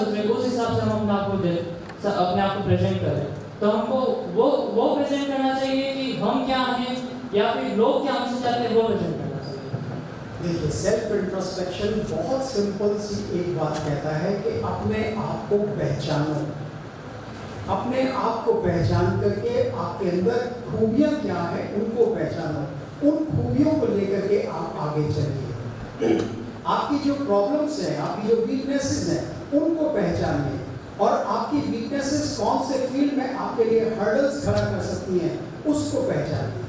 उसमें उस हिसाब से हम अपने आप को प्रेजेंट करें। तो हमको वो प्रेजेंट करना चाहिए कि हम क्या हैं, या फिर लोग क्या हमसे चाहते हैं वो प्रेजेंट करना चाहिए। देखिए, सेल्फ इंट्रोस्पेक्शन बहुत सिंपल सी एक बात कहता है कि अपने आप को पहचानो। अपने आप को पहचान करके आपके अंदर खूबियां क्या है उनको पहचानो, उन खूबियों को लेकर के आप आगे चलिए। आपकी जो प्रॉब्लम्स हैं, आपकी जो वीकनेसेस हैं उनको पहचानिए, और आपकी वीकनेसेस कौन से फील्ड में आपके लिए हर्डल्स खड़ा कर सकती हैं उसको पहचानिए।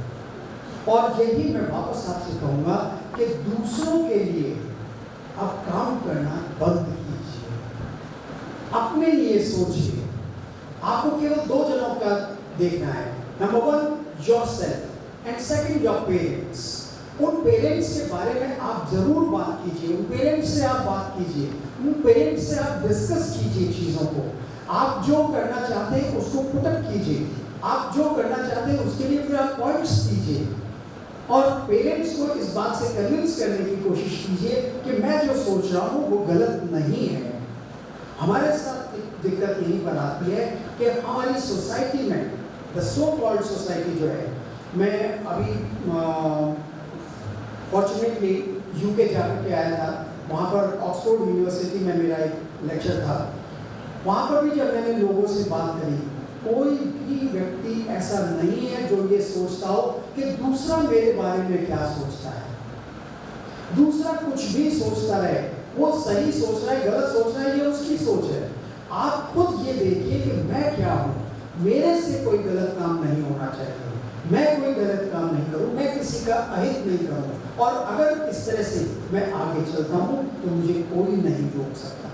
और यही मैं वापस आपसे कहूँगा कि दूसरों के लिए अब काम करना बंद कीजिए, अपने लिए सोचिए। आपको केवल दो जनों का देखना है, number 1 yourself and second your parents. उन पेरेंट्स के बारे में आप जरूर बात कीजिए, उन पेरेंट्स से आप बात कीजिए, उन पेरेंट्स से आप डिस्कस कीजिए चीज़ों को। आप जो करना चाहते हैं उसको पुट अप कीजिए, आप जो करना चाहते हैं उसके लिए फिर आप पॉइंट्स दीजिए, और पेरेंट्स को इस बात से कन्विंस करने की कोशिश कीजिए कि मैं जो सोच रहा हूँ वो गलत नहीं है। हमारे साथ दिक्कत यही बनाती है कि हमारी सोसाइटी में, द सो कॉल्ड सोसाइटी जो है, मैं अभी फॉर्चुनेटली यूके जाकर के आया था, वहाँ पर ऑक्सफोर्ड यूनिवर्सिटी में मेरा एक लेक्चर था। वहाँ पर भी जब मैंने लोगों से बात करी, कोई भी व्यक्ति ऐसा नहीं है जो ये सोचता हो कि दूसरा मेरे बारे में क्या सोचता है। दूसरा कुछ भी सोचता रहे, वो सही सोच रहा है गलत सोच रहा है, ये उसकी सोच है। आप खुद ये देखिए कि मैं क्या हूँ, मेरे से कोई गलत काम नहीं होना चाहिए, मैं कोई गलत काम नहीं करूँ, मैं किसी का अहित नहीं करूँ, और अगर इस तरह से मैं आगे चलता हूँ तो मुझे कोई नहीं रोक सकता।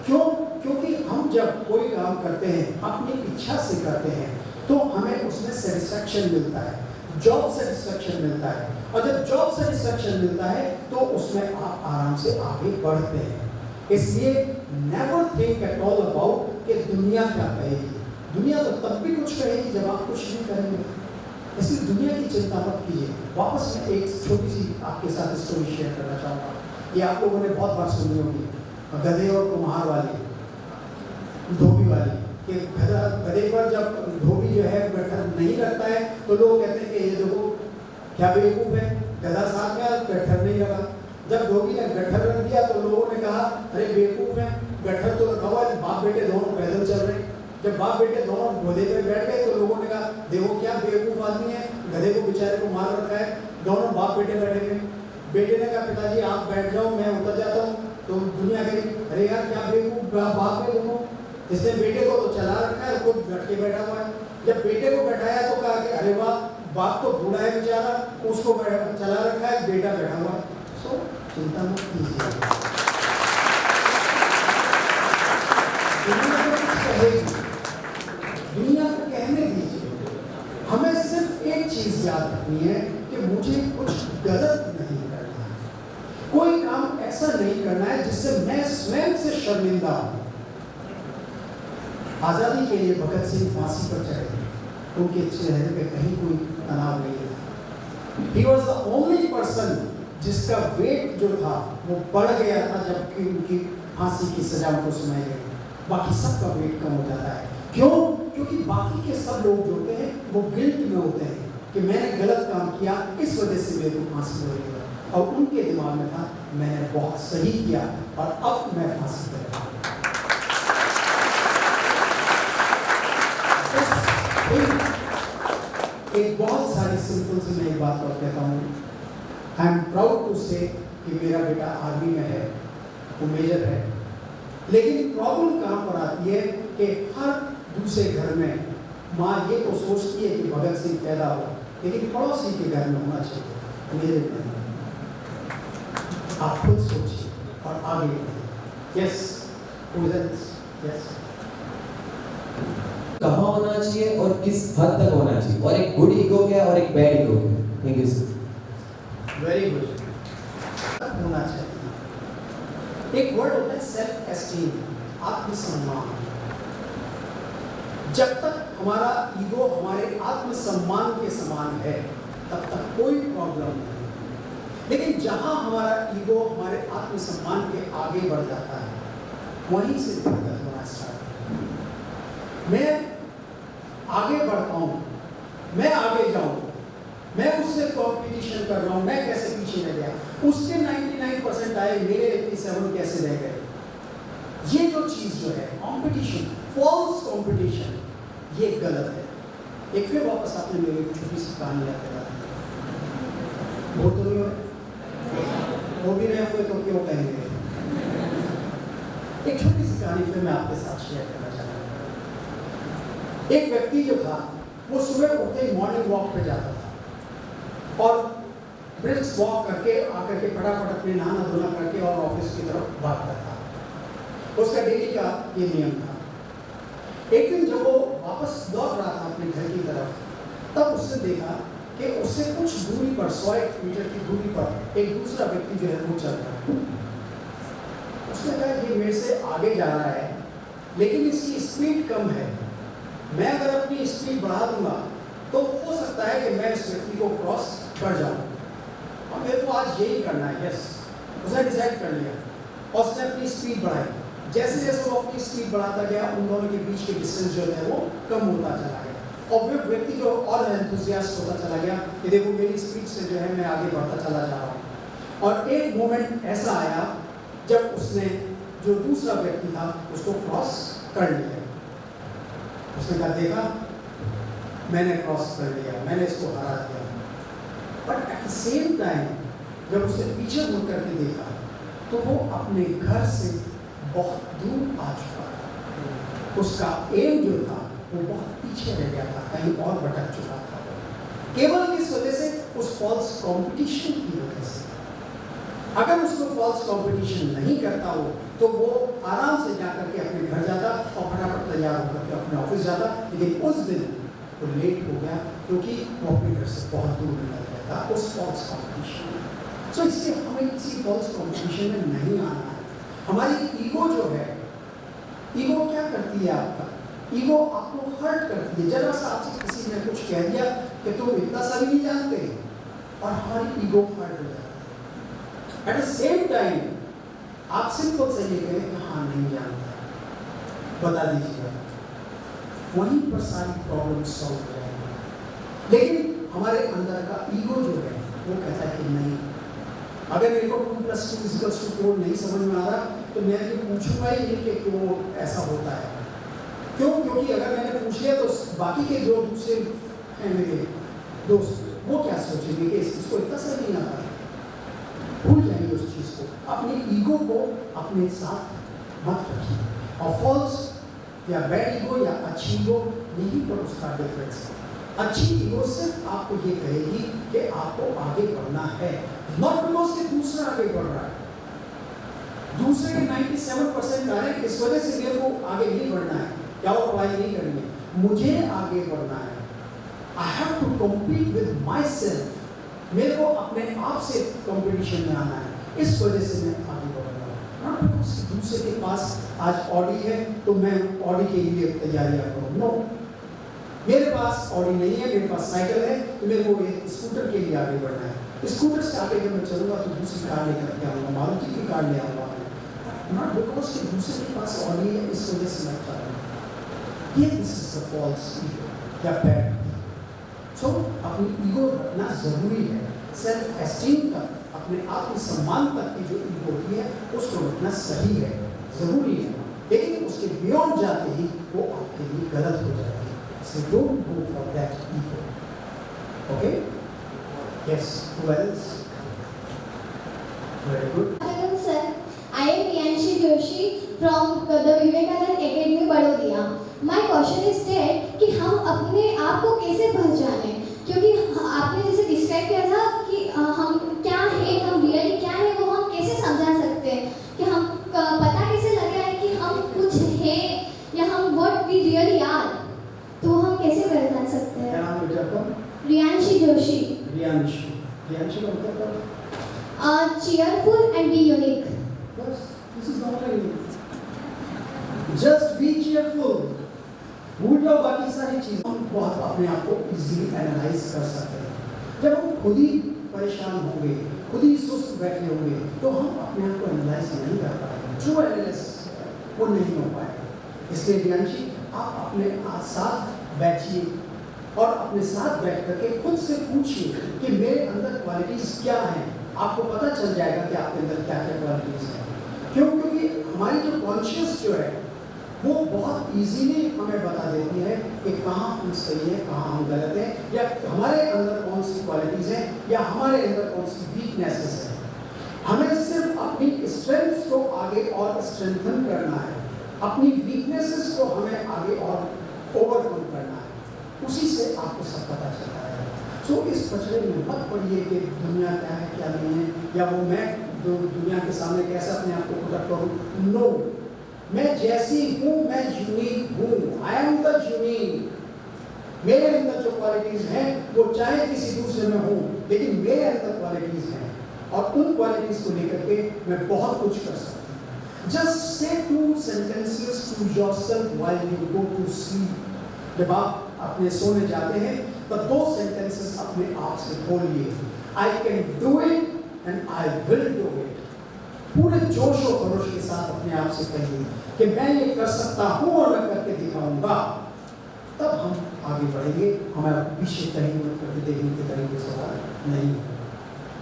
क्यों? क्योंकि हम जब कोई काम करते हैं अपनी इच्छा से करते हैं तो हमें उसमें सेटिस्फैक्शन मिलता है, जॉब सेटिस्फैक्शन मिलता है, और जब जॉब सेटिस्फैक्शन मिलता है तो उसमें आप आराम से आगे बढ़ते हैं। इसलिए never think at all about कि दुनिया क्या कहेगी। दुनिया तो तब भी कुछ कहेगी जब आप कुछ नहीं करेंगे, इसलिए दुनिया की चिंता मत कीजिए। वापस मैं एक छोटी सी आपके साथ स्टोरी शेयर करना चाहूँगा। ये आप लोगों ने बहुत बार सुनी होगी, गधे और कुम्हार वाली, धोबी वाली, कि गधे पर जब धोबी जो है गट्ठर नहीं रखता है तो लोग कहते हैं कि ये देखो क्या बेवकूफ़ है, गधा साथ में गट्ठर नहीं रखा। जब धोबी ने गट्ठर रख दिया तो लोगों ने कहा अरे बेवकूफ़ है, गट्ठर तो रखा हुआ है, बाप बेटे दोनों पैदल चल रहे हैं। जब बाप बेटे दोनों घोड़े पे बैठ गए तो लोगों ने कहा देखो क्या बेवकूफ़ आदमी है, गधे को बेचारे को मार रखा है, दोनों बाप बेटे बैठे। बेटे ने कहा पिताजी आप बैठ जाओ, मैं उतर जाता हूँ। तो दुनिया कही अरे यार क्या बेवकूफ़ बाप है दोनों, इसने बेटे को तो चला रखा है, खुद बैठ के बैठा हुआ है। जब बेटे को बैठाया तो कहा कि अरे वाह, बाप तो बूढ़ा है बेचारा, उसको चला रखा है, बेटा बैठा हुआ है। सो चिंता मत कीजिए, दुनिया को कुछ कहेगी, दुनिया को कहने दीजिए। हमें सिर्फ एक चीज याद रखनी है कि मुझे कुछ गलत नहीं करना है, कोई काम ऐसा नहीं करना है जिससे मैं स्वयं से शर्मिंदा हूं। आज़ादी के लिए भगत सिंह फांसी पर चढ़े, उनके चेहरे पे कहीं कोई तनाव नहीं था। He was the only person जिसका वेट जो था वो बढ़ गया था जबकि उनकी फांसी की सजा उनको सुनाई गई। बाकी सबका वेट कम हो जाता है। क्यों? क्योंकि बाकी के सब लोग जो होते हैं वो गिल्ट में होते हैं कि मैंने गलत काम किया, इस वजह से मेरे को फांसी हो रही है, और उनके दिमाग में था मैंने बहुत सही किया और अब मैं फांसी पर रहा। एक बहुत सारी सिंपल सी मैं एक बात और कहता हूँ, आई एम प्राउड टू से कि मेरा बेटा आर्मी में है, वो मेजर है। लेकिन प्रॉब्लम कहाँ पर आती है कि हर दूसरे घर में माँ ये तो सोचती है कि भगत सिंह पैदा हो, लेकिन पड़ोसी के घर में होना चाहिए, मेरे में। आप खुद सोचिए और आगे बढ़िए। Yes, yes. कहाँ होना चाहिए और किस हद तक होना चाहिए, और एक गुड ईगो क्या है और एक बैड ईगो क्या है? Thank you sir. Very good. होना चाहिए। एक वर्ड होता है सेल्फ एस्टीम, आत्मसम्मान। जब तक हमारा ईगो हमारे आत्मसम्मान के समान है तब तक कोई प्रॉब्लम नहीं। लेकिन जहां हमारा ईगो हमारे आत्मसम्मान के आगे बढ़ जाता है वहीं से दिक्कत होना स्टार्ट किया। मैं आगे बढ़ पाऊँ, मैं आगे जाऊँ, मैं उससे कंपटीशन कर रहा हूँ, मैं कैसे पीछे रह गया, उसके 99% आए, मेरे 87 कैसे रह गए। ये जो चीज़ जो है कंपटीशन, फॉल्स कंपटीशन, ये गलत है। एक फिर वापस आपने मेरी छोटी सी कहानी याद करा दी। वो तो नहीं हो भी रहे हुए तो क्यों कहेंगे। एक छोटी सी कहानी फिर मैं आपके साथ शेयर करना चाहूँगा। एक व्यक्ति जो था वो सुबह उठते ही मॉर्निंग वॉक पे जाता था और ब्रिस्क वॉक करके आकर के फटाफट अपने नहाना धोना करके और ऑफिस की तरफ भागता था। उसका डेली का ये नियम था। एक दिन जब वो वापस लौट रहा था अपने घर की तरफ, तब उसने देखा कि उससे कुछ दूरी पर 100 मीटर की दूरी पर एक दूसरा व्यक्ति जो है वो चल रहा है। उसने कहा ये मेरे से आगे जा रहा है लेकिन इसकी स्पीड कम है, मैं अगर अपनी स्पीड बढ़ा दूंगा तो हो सकता है कि मैं इस व्यक्ति को क्रॉस कर जाऊं और मेरे को आज यही करना है। यस, उसने डिसाइड कर लिया और उसने अपनी स्पीड बढ़ाई। जैसे जैसे वो अपनी स्पीड बढ़ाता गया उन दोनों के बीच के डिस्टेंस जो है वो कम होता चला गया और फिर व्यक्ति जो और एंथुसियास्ट होता चला गया कि देखो मेरी स्पीड से जो है मैं आगे बढ़ता चला जा रहा हूँ। और एक मोमेंट ऐसा आया जब उसने जो दूसरा व्यक्ति था उसको क्रॉस कर लिया। उसने कहा देखा मैंने क्रॉस कर लिया, मैंने इसको हरा दिया। But at the same time जब उसने पीछे मुड़ करके देखा तो वो अपने घर से बहुत दूर आ चुका था। उसका एम जो था वो बहुत पीछे रह गया था, कहीं और भटक चुका था, केवल किस वजह से, उस फॉल्स कंपटीशन की वजह से। अगर उसको फॉल्स कंपटीशन नहीं करता हो तो वो आराम से जाकर के अपने घर जाता और फटाफट तैयार होकर के अपने ऑफिस जाता। लेकिन उस दिन वो लेट हो गया क्योंकि वो अपने घर से बहुत दूर निकल गया था उस फॉल्स कंपटीशन में। सो इसलिए हमें किसी फॉल्स कंपटीशन में नहीं आना है। हमारी ईगो जो है, ईगो क्या करती है आपका, ईगो आपको हर्ट करती है। जरा सा आपसे किसी ने कुछ कह दिया कि तुम इतना सा भी नहीं जानते और हमारी ईगो हर्ट हो जाती है। एट द सेम टाइम आप सिंपल से ये कहें कि हाँ नहीं जानता, बता दीजिएगा, वहीं पर सारी प्रॉब्लम सॉल्व हो जाएगी। लेकिन हमारे अंदर का ईगो जो है वो कहता है कि नहीं, अगर मेरे को 2+2=4 नहीं समझ में आ रहा तो मैं ये पूछूंगा ही नहीं कि क्यों ऐसा होता है। क्यों? क्योंकि अगर मैंने पूछ लिया तो बाकी के जो दूसरे हैं मेरे दोस्त वो क्या सोचेंगे कि इसको इतना सही नहीं आता। भूल जाएंगे उस चीज़ को। अपनी ईगो को अपने साथ मत रखिए। और फॉल्स या बैड ईगो या अच्छी ईगो, यही पर उसका डिफरेंस है। अच्छी ईगो सिर्फ आपको ये कहेगी कि आपको आगे बढ़ना है, नॉट बिकॉज कि दूसरा आगे बढ़ रहा है, दूसरे के 97% आ रहे हैं इस वजह से मेरे को आगे नहीं बढ़ना है या वो पढ़ाई नहीं करनी है, मुझे आगे बढ़ना है। I have to compete with myself, मेरे को अपने आप से कंपटीशन में आना है, इस वजह से मैं आगे बढ़ रहा हूँ। नॉट बिकॉज कि दूसरे के पास आज ऑडी है तो मैं ऑडी के लिए तैयारियां करूँ। नो, मेरे पास ऑडी नहीं है, मेरे पास साइकिल है तो मेरे को एक स्कूटर के लिए आगे बढ़ना है। स्कूटर से आगे जब मैं चलूँगा तो दूसरी कार लेकर के आऊँगा, मारुति की कार ले आऊँगा। नॉट बिकॉज कि दूसरे के पास ऑडी है इस वजह से मैं चल रहा हूँ। ये this is the false ego या बैड। सो अपनी ईगो रखना जरूरी है। सेल्फ एस्टीम तक, अपने आत्मसम्मान तक की जो ईगो होती है उसको रखना सही है, जरूरी है। लेकिन उसके बियॉन्ड जाते ही वो आपके लिए गलत हो जाएगी। So don't go for that ego. Okay? Yes. Who else? Very good. Hello sir, I am Priyanshi Joshi from the Vivekanand Academy, Barodia. My question is that कि हम अपने आप को कैसे पहचाने, क्योंकि आपने जैसे डिस्क्राइब किया था कि हम क्या है, हम रियली क्या है, वो हम कैसे समझा सकते हैं कि हम पता कैसे लगा है कि हम कुछ है या हम what we really are, तो हम कैसे पहचान सकते हैं? क्या नाम बेटा आपका? प्रियांशी जोशी। प्रियांशी का मतलब cheerful and be unique. बस, this is not very just be cheerful. भूल जाओ बाकी सारी चीजें। हम बहुत अपने आप को इजीली एनालाइज कर सकते हैं। जब हम खुद ही परेशान होंगे, खुद ही सुस्त बैठे होंगे तो हम अपने आप को एनालाइज नहीं कर पाएंगे। ट्रू एनालिसिस वो नहीं हो पाएगा। इसलिए रियांशी आप अपने साथ बैठिए और अपने साथ बैठ करके खुद से पूछिए कि मेरे अंदर क्वालिटीज क्या हैं। आपको पता चल जाएगा कि आपके अंदर क्या क्या क्वालिटीज हैं। क्यों? क्योंकि हमारी जो कॉन्शियस जो है वो बहुत इजीली हमें बता देती है कि कहाँ हम सही है, कहाँ हम गलत हैं, या हमारे अंदर कौन सी क्वालिटीज हैं या हमारे अंदर कौन सी वीकनेसेस है। हमें सिर्फ अपनी स्ट्रेंथ्स को आगे और स्ट्रेंथन करना है, अपनी वीकनेसेस को हमें आगे और ओवरकम करना है, उसी से आपको सब पता चलता है। सो इस पचड़े में मत पड़िए कि दुनिया क्या है क्या नहीं है, या वो मैं दुनिया के सामने कैसे अपने आप को पुट करूँ। नो, मैं जैसी हूँ मैं यूनिक हूँ, आई एम द यूनिक। मेरे अंदर जो क्वालिटीज हैं वो चाहे किसी दूसरे में हो, लेकिन मेरे अंदर क्वालिटीज हैं और उन क्वालिटीज को लेकर के मैं बहुत कुछ कर सकता हूँ। Just say 2 sentences to yourself while you go to sleep। जब आप अपने सोने जाते हैं तो 2 sentences अपने आप से बोलिए, I can do it and I will do it। पूरे जोश और खरोश के साथ अपने आप से कहिए कि मैं ये कर सकता हूँ और मैं करके दिखाऊंगा। तब हम आगे बढ़ेंगे, हमारा पीछे कहीं मत करके देखने के तरीके से नहीं।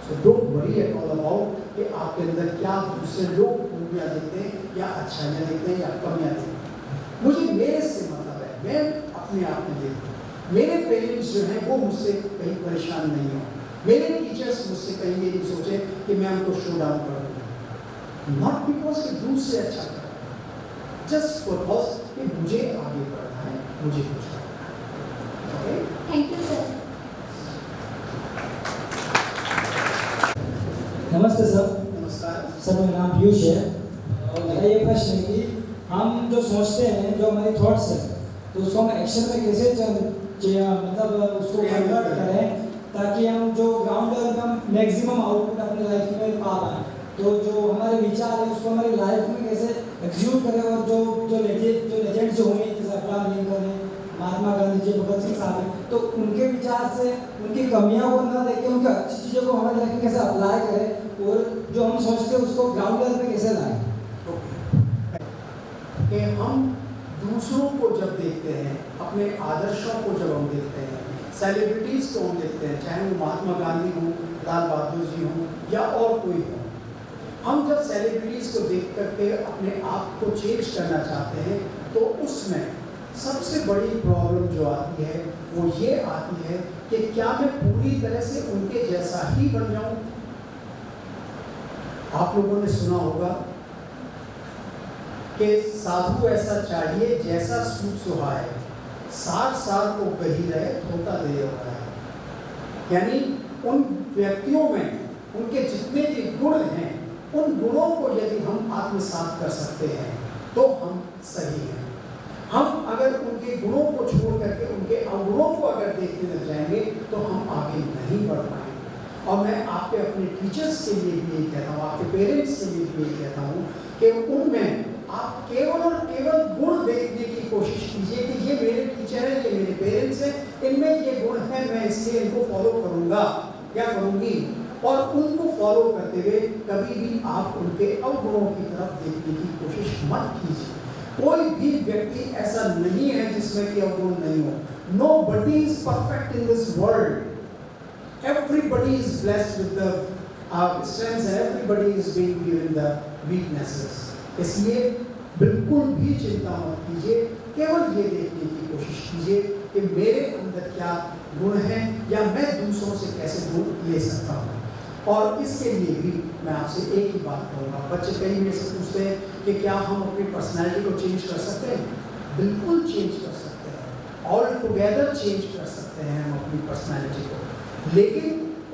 So don't worry at all about कि आपके अंदर क्या दूसरे लोग खूबियाँ देखते हैं या अच्छाइयाँ देखते हैं या कमियाँ देखते हैं। मुझे मेरे से मतलब है, मैं अपने आप में देखता हूँ। मेरे पेरेंट्स जो हैं वो मुझसे कहीं परेशान नहीं हो, मेरे टीचर्स मुझसे कहीं ये नहीं सोचे कि मैं उनको शो डाउन कर दूँ। नॉट बिकॉज कि दूसरे अच्छा कर रहा है, जस्ट बिकॉज कि मुझे आगे बढ़ना है, मुझे कुछ करना है। Okay, thank you sir. नमस्ते सर। नमस्कार सर, मेरा नाम पीयूष है और मेरा ये प्रश्न है कि हम जो सोचते हैं, जो हमारी थॉट्स हैं, तो उसको हम एक्शन में कैसे मतलब उसको कन्वर्ट करें ताकि हम जो ग्राउंड लेवल पे हम मैक्सिमम आउटपुट अपने लाइफ में पा पाएँ। तो जो हमारे विचार है उसको हमारी लाइफ में कैसे एग्जीक्यूट करें, और जो लेजेंड्स जो होंगे जैसे अब्राहम लिंकन है, महात्मा गांधी जी, भगत सिंह साहब हैं, तो उनके विचार से उनकी कमियां को ना देख के उनकी अच्छी चीज़ों को हमारी लाइफ में कैसे अप्लाई करें और जो हम सोचते हैं उसको ग्राउंड लेवल पे कैसे लाएं। कि हम दूसरों को जब देखते हैं, अपने आदर्शों को जब हम देखते हैं, सेलिब्रिटीज़ को हम देखते हैं, चाहे वो महात्मा गांधी हों, लाल बहादुर जी हों या और कोई हो, हम जब सेलिब्रिटीज़ को देख करके अपने आप को चेंज करना चाहते हैं तो उसमें सबसे बड़ी प्रॉब्लम जो आती है वो ये आती है कि क्या मैं पूरी तरह से उनके जैसा ही बन जाऊं। आप लोगों ने सुना होगा कि साधु ऐसा चाहिए जैसा सूत सुहाए, 60 साल को कही रहे धोता दे रहा है। यानी उन व्यक्तियों में उनके जितने भी गुण हैं, उन गुणों को यदि हम आत्मसात कर सकते हैं तो हम सही हैं। हम अगर उनके गुणों को छोड़ करके उनके अवगुणों को अगर देखने लग जाएंगे तो हम आगे नहीं बढ़ पाएंगे। और मैं आपके अपने टीचर्स के लिए भी यही कहता हूँ, आपके पेरेंट्स के लिए भी यही कहता हूँ कि उनमें आप केवल और केवल गुण देखने की कोशिश कीजिए कि ये मेरे टीचर हैं, ये मेरे पेरेंट्स हैं, इनमें ये गुण हैं, मैं इसलिए इनको फॉलो करूँगा या करूँगी। और उनको फॉलो करते हुए कभी भी आप उनके अवगुणों की तरफ देखने की कोशिश मत कीजिए। कोई भी व्यक्ति ऐसा नहीं है जिसमें कि अवगुण नहीं हो। Nobody is perfect in this world. Everybody is blessed with the strengths and everybody is being given the weaknesses. इसलिए बिल्कुल भी चिंता मत कीजिए, केवल ये देखने की कोशिश कीजिए कि मेरे अंदर क्या गुण हैं या मैं दूसरों से कैसे गुण ले सकता हूँ। और इसके लिए भी मैं आपसे एक ही बात कहूँगा। बच्चे कई मेरे से पूछते हैं कि क्या हम अपनी पर्सनैलिटी को चेंज कर सकते हैं? बिल्कुल चेंज कर सकते हैं, ऑल टुगेदर चेंज कर सकते हैं हम अपनी पर्सनैलिटी को। लेकिन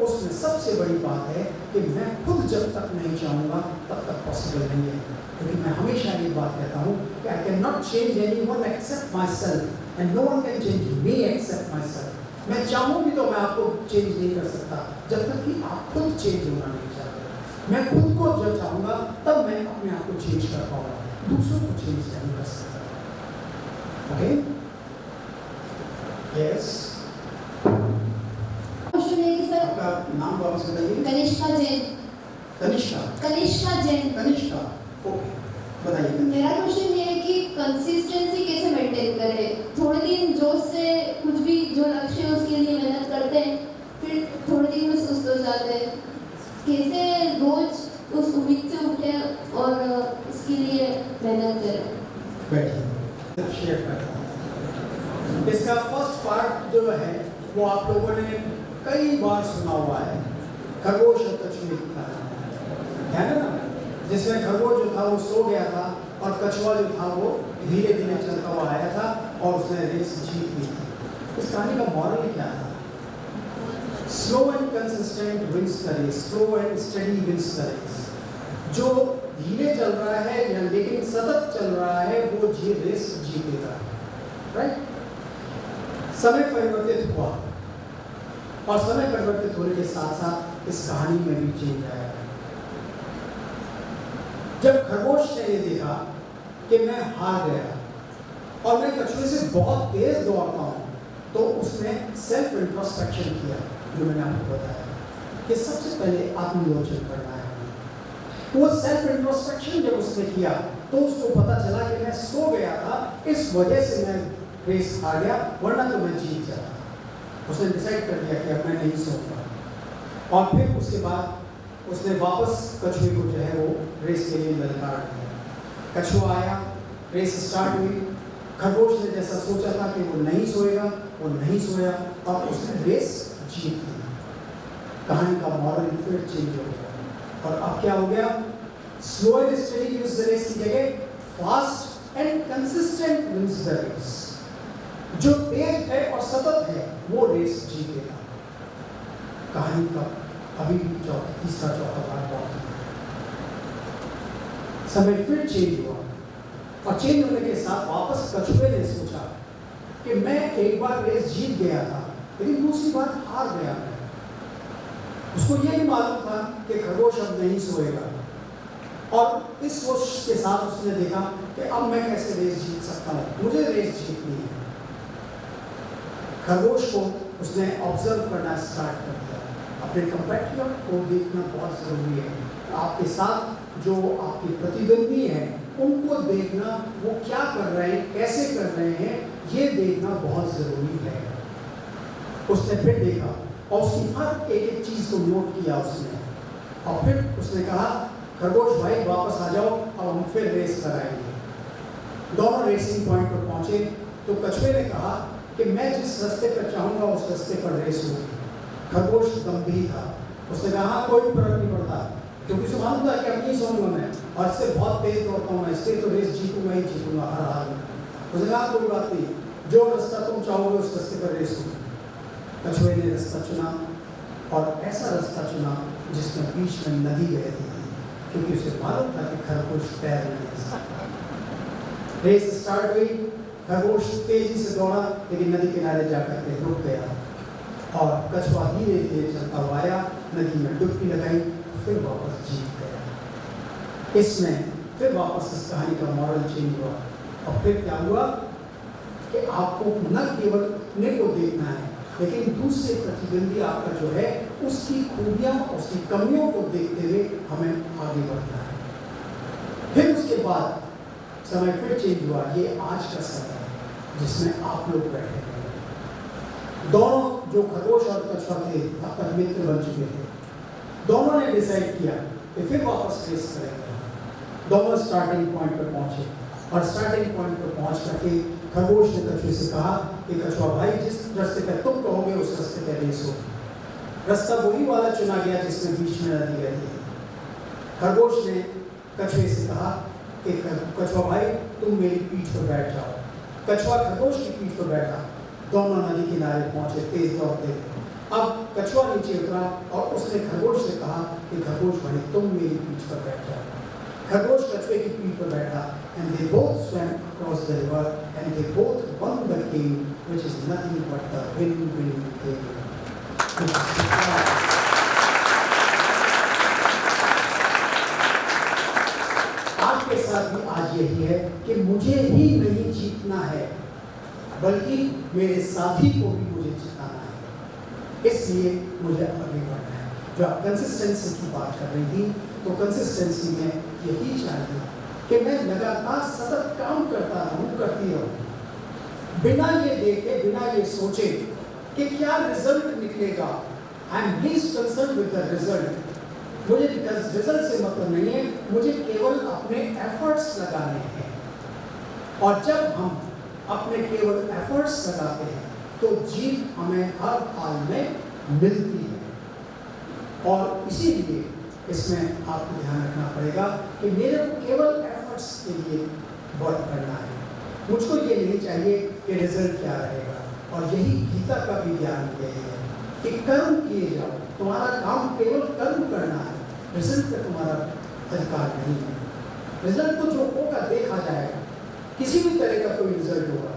उसमें सबसे बड़ी बात है कि मैं खुद जब तक नहीं चाहूँगा तब तक पॉसिबल नहीं है। क्योंकि मैं हमेशा एक बात कहता हूँ कि I can not change anyone except myself and no one can change me except myself. मैं चाहूँ भी तो मैं आपको चेंज नहीं कर सकता जब तक कि आप खुद चेंज होना नहीं चाहते। मैं खुद को जब चाहूँगा तब मैं अपने आप को चेंज कर पाऊँगा, दूसरों को चेंज नहीं कर सकता। Okay, yes. आपका नाम वापस बताइए। कनिष्का जैन। कनिष्का। कनिष्का जैन। कनिष्का, ओके, बताइए। मेरा क्वेश्चन ये है कि कंसिस्टेंट कंसिस्टेंसी कैसे मेंटेन करें? थोड़े दिन जोश से कुछ भी जो लक्ष्य है उसके लिए मेहनत करते हैं, फिर थोड़े दिन में सुस्त हो जाते हैं। कैसे रोज उस उम्मीद से उठे और इसके लिए मेहनत करें? बैठिए, शेयर करता हूं। इसका फर्स्ट पार्ट जो है वो आप लोगों ने कई बार सुना हुआ है, खरगोश और कछुए की कहानी है ना, जिसमें खरगोश जो था वो सो गया था और कछुआ जो था वो धीरे धीरे चलता हुआ आया था और उसने रेस जीत ली थी। इस कहानी का मॉरल क्या था? Slow and consistent wins the race, slow and steady wins the race. जो धीरे चल रहा है या लेकिन सतत चल रहा है वो रेस जीतेगा, राइट? समय परिवर्तित हुआ और समय परिवर्तित होने के साथ साथ इस कहानी में भी चेंज आया। जब खरगोश ने ये देखा कि मैं हार गया और मैं कछुए से बहुत तेज दौड़ता हूँ, तो उसने सेल्फ इंट्रोस्पेक्शन किया, जो मैंने आपको बताया कि सबसे पहले आत्मलोचन करना है। वो सेल्फ इंट्रोस्पेक्शन जब उसने किया तो उसको पता चला कि मैं सो गया था, इस वजह से मैं रेस हार गया, वरना तो मैं जीत जाता। उसने डिसाइड कर लिया कि अब मैं नहीं सोऊंगा और फिर उसके बाद उसने वापस कछुए को जो है वो रेस के लिए ललकार दिया। कछुआ आया, रेस स्टार्ट हुई। खरगोश ने जैसा सोचा था कि वो नहीं सोएगा, वो नहीं सोया और उसने रेस जीत ली। कहानी का मॉरल फिर चेंज हो गया और अब क्या हो गया? Slow and steady wins the race की जगह fast and consistent wins the race. जो तेज है और सतत है वो रेस जीतेगा। कहानी का अभी भी तीसरा चौथा भाग बाकी है। समय फिर चेंज हुआ और चेंज होने के साथ वापस कछुए ने सोचा कि मैं एक बार रेस जीत गया था, लेकिन दूसरी बार हार गया मैं। उसको ये भी मालूम था कि खरगोश अब नहीं सोएगा और इस सोच के साथ उसने देखा कि अब मैं कैसे रेस जीत सकता हूँ, मुझे रेस जीतनी है। खरगोश को उसने ऑब्जर्व करना स्टार्ट कर दिया। अपने कंपेटिटर को देखना बहुत ज़रूरी है। आपके साथ जो आपके प्रतिद्वंदी हैं उनको देखना, वो क्या कर रहे हैं, कैसे कर रहे हैं, ये देखना बहुत ज़रूरी है। उसने फिर देखा और उसकी हर एक चीज़ को नोट किया उसने और फिर उसने कहा, खरगोश भाई वापस आ जाओ, अब हम फिर रेस कराएंगे। दोनों रेसिंग पॉइंट पर पहुँचे तो कछुए ने कहा कि मैं जिस रास्ते पर चाहूँगा उस रास्ते पर रेस होगी। खरगोश गंभीर था, उसने कहा हाँ कोई फर्क नहीं पड़ता, क्योंकि उसे मालूम था कि अब नहीं सोऊंगा मैं और इससे बहुत तेज दौड़ता हूँ मैं, इसलिए तो रेस जीतूंगा ही जीतूंगा हर हाल में। उसने कहा कोई बात नहीं, जो रास्ता तुम चाहोगे उस रास्ते पर रेस होगी। कछुए ने रास्ता चुना और ऐसा रास्ता चुना जिसमें बीच में नदी बहती थी, क्योंकि उसे मालूम था कि खरगोश तैर नहीं सकता। रेस स्टार्ट हुई, खरगोश तेजी से दौड़ा लेकिन नदी किनारे जाकर के रुक गया और कछुआ धीरे धीरे चलता हुआ आया, नदी में डुबकी लगाई, फिर वापस जीत गया। इसमें फिर वापस इस कहानी का मॉरल चेंज हुआ और फिर क्या हुआ कि आपको न केवल अपने को देखना है, लेकिन दूसरे प्रतिद्वंदी आपका जो है उसकी खूबियाँ, उसकी कमियों को देखते हुए हमें आगे बढ़ना है। फिर उसके बाद समय फिर चेंज हुआ। ये आज का समय है जिसमें आप लोग बैठे हैं। दोनों जो खरगोश और कछुआ थे अब तक मित्र बन चुके थे। दोनों ने डिसाइड किया कि फिर वापस रेस करेंगे। दोनों स्टार्टिंग पॉइंट पर पहुंचे और स्टार्टिंग पॉइंट पर पहुंच करके खरगोश ने कछुए से कहा कि कछुआ भाई, जिस रास्ते पर तुम कहोगे उस रास्ते पर रेस होगी। रास्ता वही वाला चुना गया जिसमें बीच में नदी बहती थी। खरगोश ने कछुए से कहा कि कछुआ भाई तुम मेरी पीठ पर बैठ जाओ। कछुआ खरगोश की पीठ पर बैठा, दोनों नदी किनारे पहुंचे तेज दौड़ते। अब कछुआ नीचे उतरा और उसने खरगोश से कहा कि खरगोश भाई तुम मेरी पीठ पर बैठ जाओ। खरगोश कछुए की पीठ पर बैठा and they both swam across the river and they both won the game, which is nothing but the win-win game. आपके साथ भी आज यही है कि मुझे ही नहीं जीतना है, बल्कि मेरे साथी को भी मुझे जिताना है। इसलिए मुझे आगे बढ़ना है। जो आप कंसिस्टेंसी की बात कर रही थी, तो कंसिस्टेंसी में यही चाहिए कि मैं लगातार सतत काम करता रहूं, करती रहूं, बिना ये देखे, बिना ये सोचे कि क्या रिजल्ट निकलेगा। I am least concern with the result. मुझे रिजल्ट से मतलब नहीं है, मुझे केवल अपने एफर्ट्स लगाने हैं। और जब हम अपने केवल एफर्ट्स लगाते हैं तो जीत हमें हर हाल में मिलती है। और इसीलिए इसमें आपको ध्यान रखना पड़ेगा कि मेरे को केवल एफर्ट्स के लिए वर्क करना है। मुझको ये नहीं चाहिए कि रिजल्ट क्या रहेगा। और यही गीता का भी ज्ञान यही है कि कर्म किए जाओ, तुम्हारा काम केवल कर्म करना है, रिजल्ट पे तुम्हारा अधिकार नहीं है। रिजल्ट तो जो होगा देखा जाएगा, किसी भी तरह का कोई रिजल्ट होगा,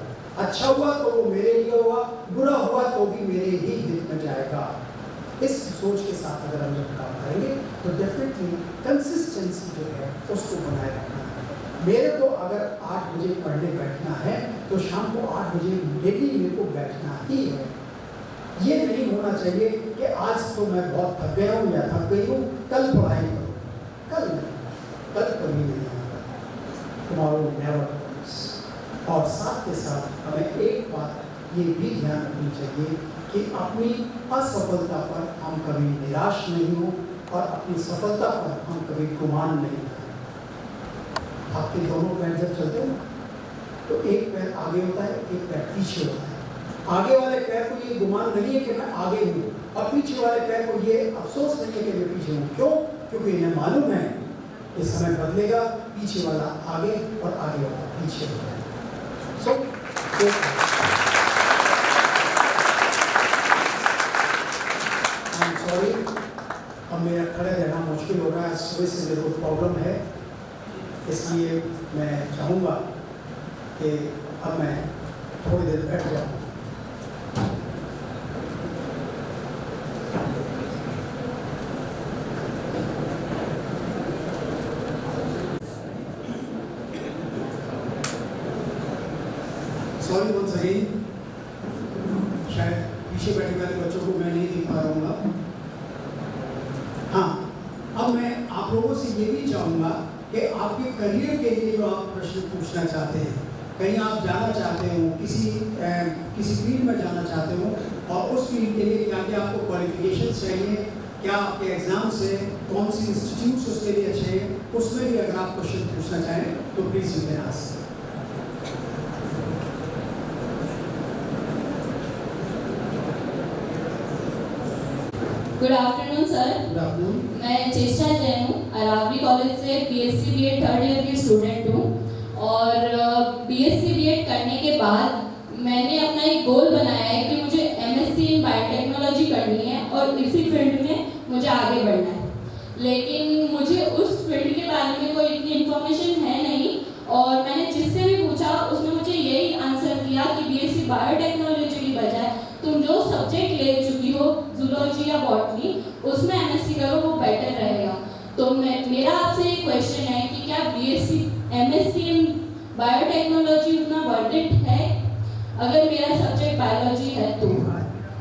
अच्छा हुआ तो वो मेरे लिए हुआ, बुरा हुआ तो भी मेरे ही हित में जाएगा। इस सोच के साथ अगर हम जब काम करेंगे तो डेफिनेटली कंसिस्टेंसी जो है उसको बनाए रखना है। मेरे को अगर 8 बजे पढ़ने बैठना है तो शाम को 8 बजे डेली मेरे को बैठना ही है। ये नहीं होना चाहिए कि आज तो मैं बहुत थक गया हूँ या थक गई हूँ, कल पढ़ाई करूँ। कल नहीं, कल कभी नहीं आता। Tomorrow never comes. और साथ के साथ हमें एक बात ये भी ध्यान रखनी चाहिए कि अपनी असफलता पर हम कभी निराश नहीं हो और अपनी सफलता पर हम कभी गुमान नहीं करें। आपके दोनों पैर जब चलते हैं तो एक पैर आगे होता है, एक पैर पीछे होता है। आगे वाले पैर को ये गुमान नहीं है कि मैं आगे हूँ, और पीछे वाले पैर को ये अफसोस नहीं है कि मैं पीछे हूँ। क्यों? क्योंकि इन्हें मालूम है कि समय बदलेगा, पीछे वाला आगे और आगे वाला पीछे होता है। सॉरी, अब मेरा खड़े रहना मुश्किल हो रहा है, सुबह से मेरे को प्रॉब्लम है, इसलिए मैं चाहूँगा कि अब मैं थोड़ी देर बैठ जाऊँ। सॉरी वंस अगेन, शायद पीछे बैठे वाले बच्चों को मैं नहीं दिखा रहूँगा। हाँ, अब मैं आप लोगों से ये भी चाहूँगा कि आपके करियर के लिए जो आप प्रश्न पूछना चाहते हैं, कहीं आप जाना चाहते हो, किसी फील्ड में जाना चाहते हो, और उस फील्ड के लिए क्या क्या आपको क्वालिफिकेशंस चाहिए, क्या आपके एग्जाम्स है, कौन सी इंस्टीट्यूट्स उसके लिए अच्छे हैं, उसमें भी अगर आप क्वेश्चन पूछना चाहें तो please you can ask. Good afternoon sir. Good afternoon. मैं चेष्टा जैन हूँ, अरावली कॉलेज से BSc BEd 3rd ईयर की स्टूडेंट हूँ। और BSc BEd करने के बाद मैंने अपना एक गोल बनाया है कि मुझे MSc इन बायोटेक्नोलॉजी करनी है और इसी फील्ड में मुझे आगे बढ़ना है। लेकिन मुझे उस फील्ड के बारे में कोई इतनी इन्फॉर्मेशन है नहीं, और मैंने जिससे भी पूछा उसने मुझे यही आंसर किया कि BSc बायोटेक्नोलॉजी की बजाय तुम जो सब्जेक्ट ले चुकी हो, जूलॉजी या बॉटनी, उसमें MSc करो, वो बेटर रहेगा। तो मेरा आपसे एक क्वेश्चन है कि क्या MSc इन बायोटेक्नोलॉजी उतना वर्थ इट है अगर मेरा सब्जेक्ट बायोलॉजी है तो,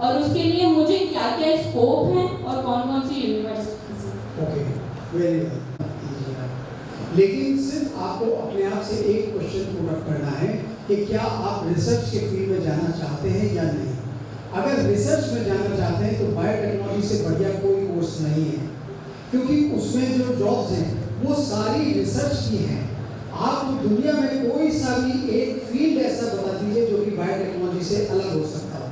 और उसके लिए मुझे क्या क्या स्कोप है और कौन कौन सी यूनिवर्सिटीज? Okay, very well. लेकिन सिर्फ आपको अपने आप से एक क्वेश्चन पूरा करना है कि क्या आप रिसर्च के फील्ड में जाना चाहते हैं या नहीं। अगर रिसर्च में जाना चाहते हैं तो बायोटेक्नोलॉजी से बढ़िया कोई कोर्स नहीं है, क्योंकि उसमें जो जॉब्स हैं वो सारी रिसर्च की हैं। आप दुनिया में कोई सा भी एक फील्ड ऐसा बता दीजिए जो कि बायोटेक्नोलॉजी से अलग हो सकता हो।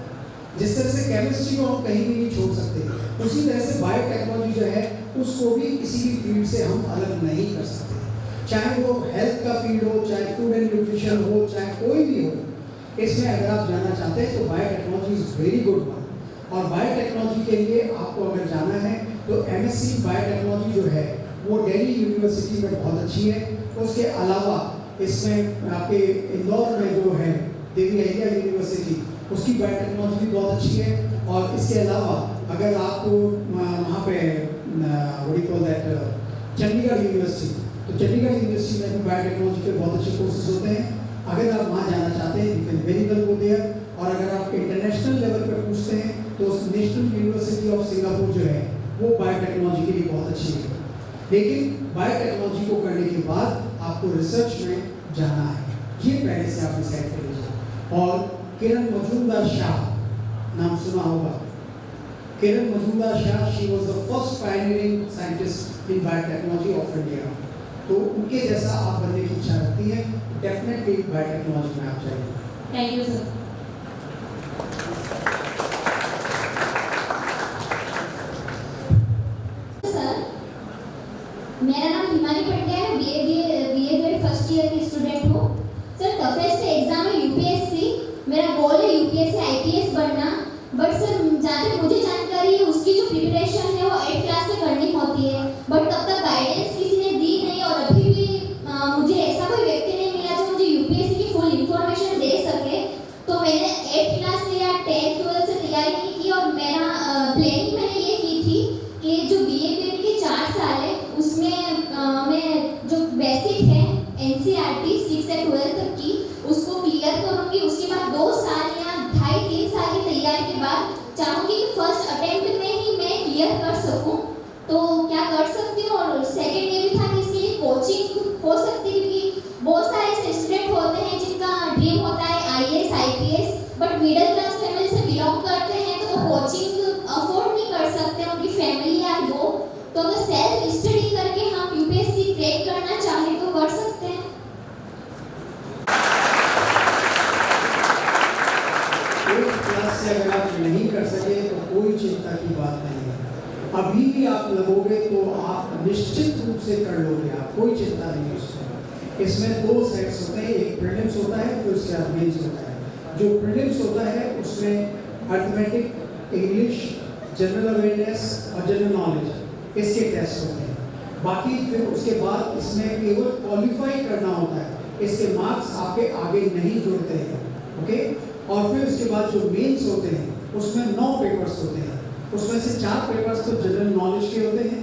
जिस तरह से केमिस्ट्री को हम कहीं भी नहीं छोड़ सकते, उसी तरह से बायोटेक्नोलॉजी जो है उसको भी किसी भी फील्ड से हम अलग नहीं कर सकते। चाहे वो हेल्थ का फील्ड हो, चाहे फूड एंड न्यूट्रिशन हो, चाहे कोई भी हो, इसमें अगर आप जाना चाहते हैं तो biotechnology is very good one. और बायोटेक्नोलॉजी के लिए आपको अगर जाना है तो MSc बायोटेक्नोलॉजी जो है वो दिल्ली यूनिवर्सिटी में बहुत अच्छी है। उसके अलावा इसमें आपके इंदौर में जो है देवी अहिल्या यूनिवर्सिटी, उसकी बायोटेक्नोलॉजी भी बहुत अच्छी है। और इसके अलावा अगर आपको वहाँ पे चंडीगढ़ यूनिवर्सिटी, तो चंडीगढ़ यूनिवर्सिटी में भी बायोटेक्नोलॉजी के बहुत अच्छे कोर्सेज होते हैं। अगर आप वहाँ जाना चाहते हैं you can very well go there. और अगर आप इंटरनेशनल लेवल पर पूछते हैं तो नेशनल यूनिवर्सिटी ऑफ सिंगापुर जो है वो बायोटेक्नोलॉजी के लिए बहुत अच्छी है। लेकिन बायोटेक्नोलॉजी को करने के बाद आपको रिसर्च में जाना है, ये पहले से आप डिसाइड कर लीजिए। और किरण मजूमदार शाह नाम सुना होगा। Kiran Mazumdar Shah, she was the first pioneering scientist in biotechnology of India. तो उनके जैसा आप बनने की इच्छा रखती है, डेफिनेटली बायोटेक्नोलॉजी में आप जाइए। Thank you sir. मेरा नाम हिमानी पटिया है, बीए फर्स्ट ईयर की स्टूडेंट हूँ। सर टफेस्ट एग्जाम है यूपीएससी। मेरा गोल है यूपीएससी आईपीएस बनना। बट सर जहाँ तक मुझे जानकारी है उसकी जो प्रिपरेशन है वो 8th क्लास से करनी होती है। बट तब तक गाइडेंस किसी ने दी नहीं और अभी भी मुझे ऐसा कोई व्यक्ति नहीं मिला जो मुझे यूपीएससी की फुल इंफॉर्मेशन दे सके। तो मैंने 8th क्लास से या 10th 12th से तैयारी नहीं की और मेरा प्लानिंग मैंने ये की थी कि जो बीए बीएड के 4 साल है उसमें मैं जो बेसिक है एनसीईआरटी 6 से 12 तक की उसको क्लियर करूँगी। उसके बाद 2 साल या 2.5-3 साल की तैयारी के बाद चाहूँगी कि फर्स्ट अटेम्प्ट में ही मैं क्लियर कर सकूँ। तो क्या कर सकती हूँ? और सेकेंड ये भी था कि इसके लिए कोचिंग हो सकती है, क्योंकि बहुत सारे ऐसे स्टूडेंट होते हैं जिनका ड्रीम होता है IAS IPS, but middle class family से बिलोंग करते हैं तो वो कोचिंग अफोर्ड नहीं कर सकते, उनकी फैमिली या वो। तो अगर सेल्फ स्टडी करके हम यूपीएससी क्रैक करना चाहें तो कर सकते हैं। क्लास से अगर आप नहीं कर सके तो कोई चिंता की बात नहीं है। अभी भी आप लगोगे तो आप निश्चित रूप से कर लोगे, आप कोई चिंता नहीं है उसमें। इसमें 2 सेट्स होते हैं, एक प्रीलिम्स होता है फिर उसके बाद मेंस होता है। जो प्रीलिम्स होता है उसमें अर्थमेटिक, इंग्लिश, जनरल अवेयरनेस और जनरल नॉलेज इसके टेस्ट होते हैं। बाकी फिर उसके बाद इसमें केवल क्वालिफाई करना होता है, इसके मार्क्स आपके आगे नहीं जुड़ते हैं। ओके, और फिर उसके बाद जो मेंस होते हैं उसमें 9 पेपर्स होते हैं। उसमें से 4 पेपर्स तो जनरल नॉलेज के होते हैं,